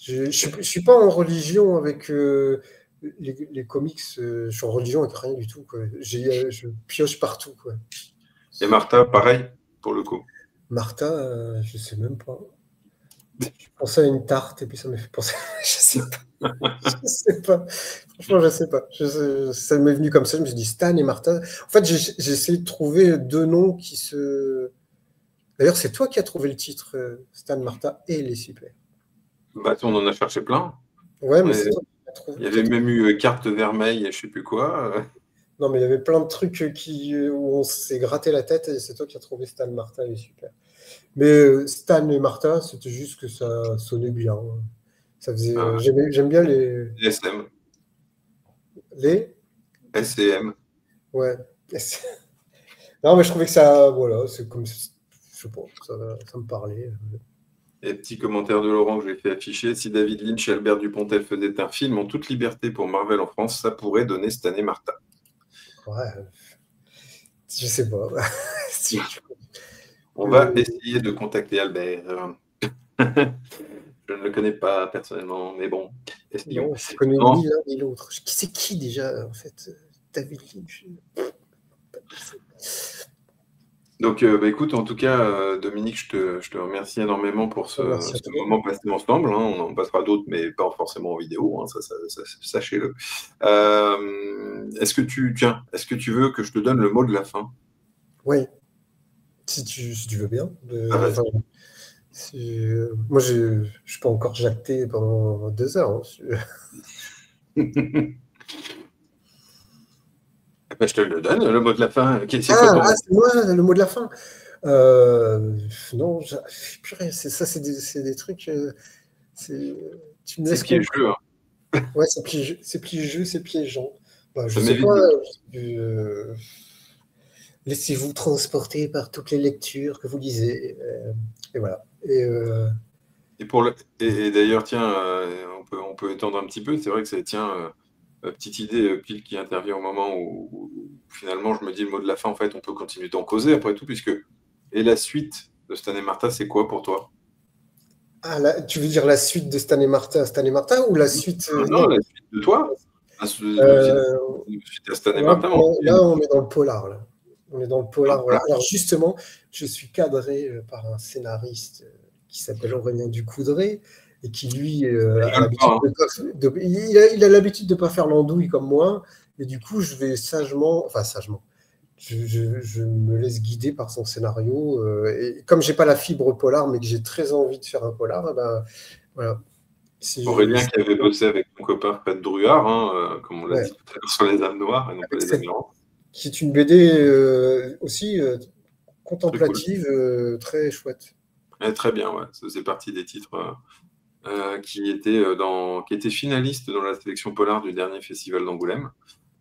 Je suis pas en religion avec les comics. Je suis en religion avec rien du tout, quoi. Je pioche partout, quoi. Et Martha, pareil, pour le coup. Martha, je sais même pas. Je pensais à une tarte et puis ça m'a fait penser. Je sais pas. Je sais pas. Franchement, je sais pas. Ça m'est venu comme ça. Je me suis dit Stan et Martha. En fait, j'ai essayé de trouver deux noms qui se. D'ailleurs, c'est toi qui as trouvé le titre Stan, Martha et les super. Bah, on en a cherché plein. Ouais, mais Mais c'est toi. Il y avait même eu carte vermeille et je sais plus quoi. Non, mais il y avait plein de trucs où on s'est gratté la tête et c'est toi qui as trouvé Stan Martha, il est super. Mais Stan et Martha, c'était juste que ça sonnait bien. Ça faisait. J'aime bien les. SM. Les SCM. Ouais. Non, mais je trouvais que ça. Voilà, c'est comme. Je sais pas, ça me parlait. Et petit commentaire de Laurent que j'ai fait afficher. Si David Lynch et Albert Dupontel faisaient un film en toute liberté pour Marvel en France, ça pourrait donner Stan et Martha. Ouais. Je sais pas. On va essayer de contacter Albert. Je ne le connais pas personnellement, mais bon. Non, je ne connais ni l'un ni l'autre. C'est qui déjà, en fait, David Lynch? Donc, écoute, en tout cas, Dominique, je te remercie énormément pour ce moment passé ensemble. Hein. On en passera d'autres, mais pas forcément en vidéo, hein, sachez-le. Est-ce que tu veux que je te donne le mot de la fin? Oui, si tu veux bien. Moi, je ne suis pas encore jacté pendant 2 heures. Hein. Je te le donne, le mot de la fin. C'est moi, le mot de la fin. Non, purée, c'est des trucs. Tu me laisses piégeux. Hein. Ouais, c'est piégeux, c'est piégeant. Je sais pas. Laissez-vous transporter par toutes les lectures que vous lisez. Et voilà. Et d'ailleurs, tiens, on peut étendre un petit peu. C'est vrai que ça tient. Petite idée pile qui intervient au moment où finalement je me dis le mot de la fin, en fait, on peut continuer d'en causer après tout, puisque. Et la suite de Stan et Martha, c'est quoi pour toi? Tu veux dire la suite de Stan et Martha ou la suite. Non, la suite de toi. La suite de Stan et Martha. Là, on est dans le polar. Là. On est dans le polar. Voilà. Alors justement, je suis cadré par un scénariste qui s'appelle Aurélien Ducoudray et qui, lui, a l'habitude de ne pas faire l'andouille comme moi. Et du coup, je vais sagement, je me laisse guider par son scénario. Et comme je n'ai pas la fibre polar, mais que j'ai très envie de faire un polar, voilà. Aurélien qui avait bossé avec mon copain Fred Druard, hein, comme on l'a dit tout à l'heure sur les âmes noires et non pas les âmes errantes. Qui est une BD aussi contemplative, très chouette. Très bien, ouais. Ça faisait partie des titres qui étaient finalistes dans la sélection polar du dernier festival d'Angoulême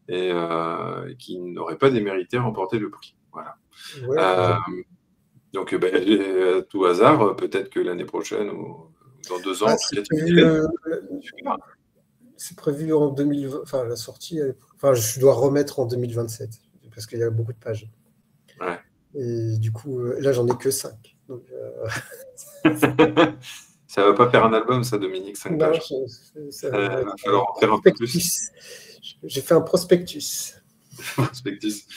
et qui n'auraient pas démérité remporter le prix. Voilà. Ouais, donc, à tout hasard, peut-être que l'année prochaine ou dans 2 ans, c'est prévu en 2020. Enfin, la sortie, je dois remettre en 2027 parce qu'il y a beaucoup de pages. Ouais. Et du coup, là, j'en ai que 5. Donc, ça va pas faire un album, ça, Dominique, 5 pages. Il va falloir en faire un peu plus. J'ai fait un prospectus. Prospectus.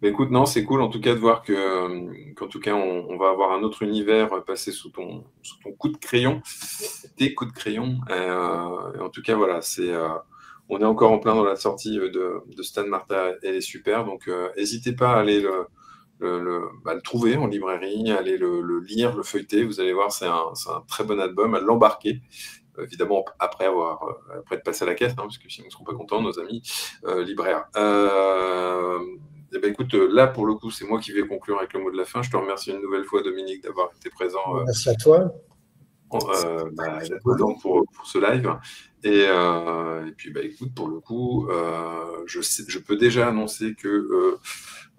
Mais écoute, non, c'est cool en tout cas de voir qu'en tout cas, on va avoir un autre univers passé sous ton coup de crayon, tes coups de crayon. Et en tout cas, voilà, on est encore en plein dans la sortie de Stan Martha, elle est super. Donc, n'hésitez pas à aller le trouver en librairie, à aller le lire, le feuilleter. Vous allez voir, c'est un très bon album, à l'embarquer. Évidemment, après être passé à la caisse, parce que sinon ils ne seront pas contents, nos amis libraires. Écoute, là, pour le coup, c'est moi qui vais conclure avec le mot de la fin. Je te remercie une nouvelle fois, Dominique, d'avoir été présent. Merci à toi. D'être présent pour ce live. Et puis, écoute, pour le coup, je peux déjà annoncer que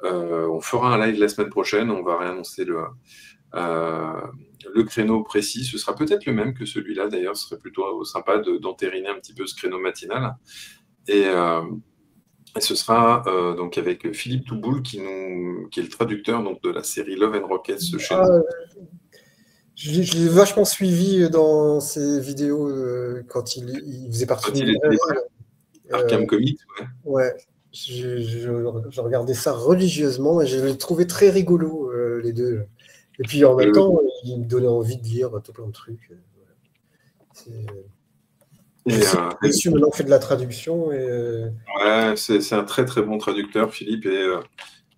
on fera un live la semaine prochaine. On va réannoncer le créneau précis. Ce sera peut-être le même que celui-là, d'ailleurs. Ce serait plutôt sympa d'entériner un petit peu ce créneau matinal. Et ce sera donc avec Philippe Touboul, qui est le traducteur donc, de la série Love and Rockets chez nous. Je l'ai vachement suivi dans ses vidéos quand il faisait partie de Arkham Comics, ouais. Je regardais ça religieusement et je l'ai trouvé très rigolo, les deux. Et puis en même temps, il me donnait envie de lire tout plein de trucs. Monsieur maintenant fait de la traduction. Ouais, c'est un très très bon traducteur, Philippe,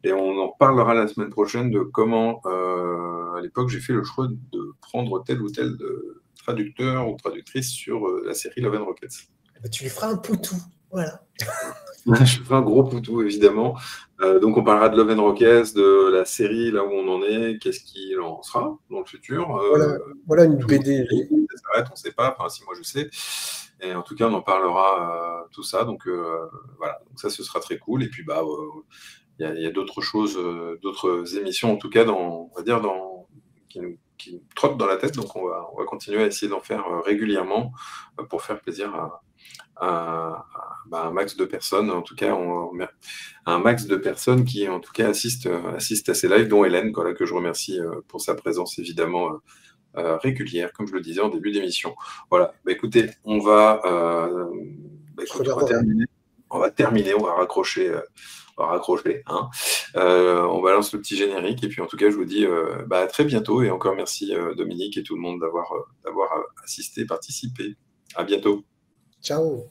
et on en parlera la semaine prochaine de comment, à l'époque, j'ai fait le choix de prendre tel ou tel traducteur ou traductrice sur la série Love and Rockets. Bah, tu lui feras un poutou. Voilà. Je ferai un gros poutou, évidemment. Donc, on parlera de Love and Rockets, de la série, là où on en est, qu'est-ce qu'il en sera dans le futur. Voilà une Tout BD. ça s'arrête, on ne sait pas. Enfin, si moi, je sais. Et en tout cas, on en parlera, tout ça. Donc, voilà. Donc, ça, ce sera très cool. Et puis, bah, il y a d'autres choses, d'autres émissions, en tout cas, on va dire, qui nous trottent dans la tête. Donc, on va continuer à essayer d'en faire régulièrement pour faire plaisir à un max de personnes. En tout cas, un max de personnes qui, en tout cas, assistent à ces lives, dont Hélène, voilà, que je remercie pour sa présence, évidemment, régulière, comme je le disais en début d'émission. Voilà. Bah, écoutez, on va terminer. On va raccrocher. Hein. On balance le petit générique et puis en tout cas je vous dis à très bientôt et encore merci Dominique et tout le monde d'avoir assisté, participé. À bientôt. Ciao.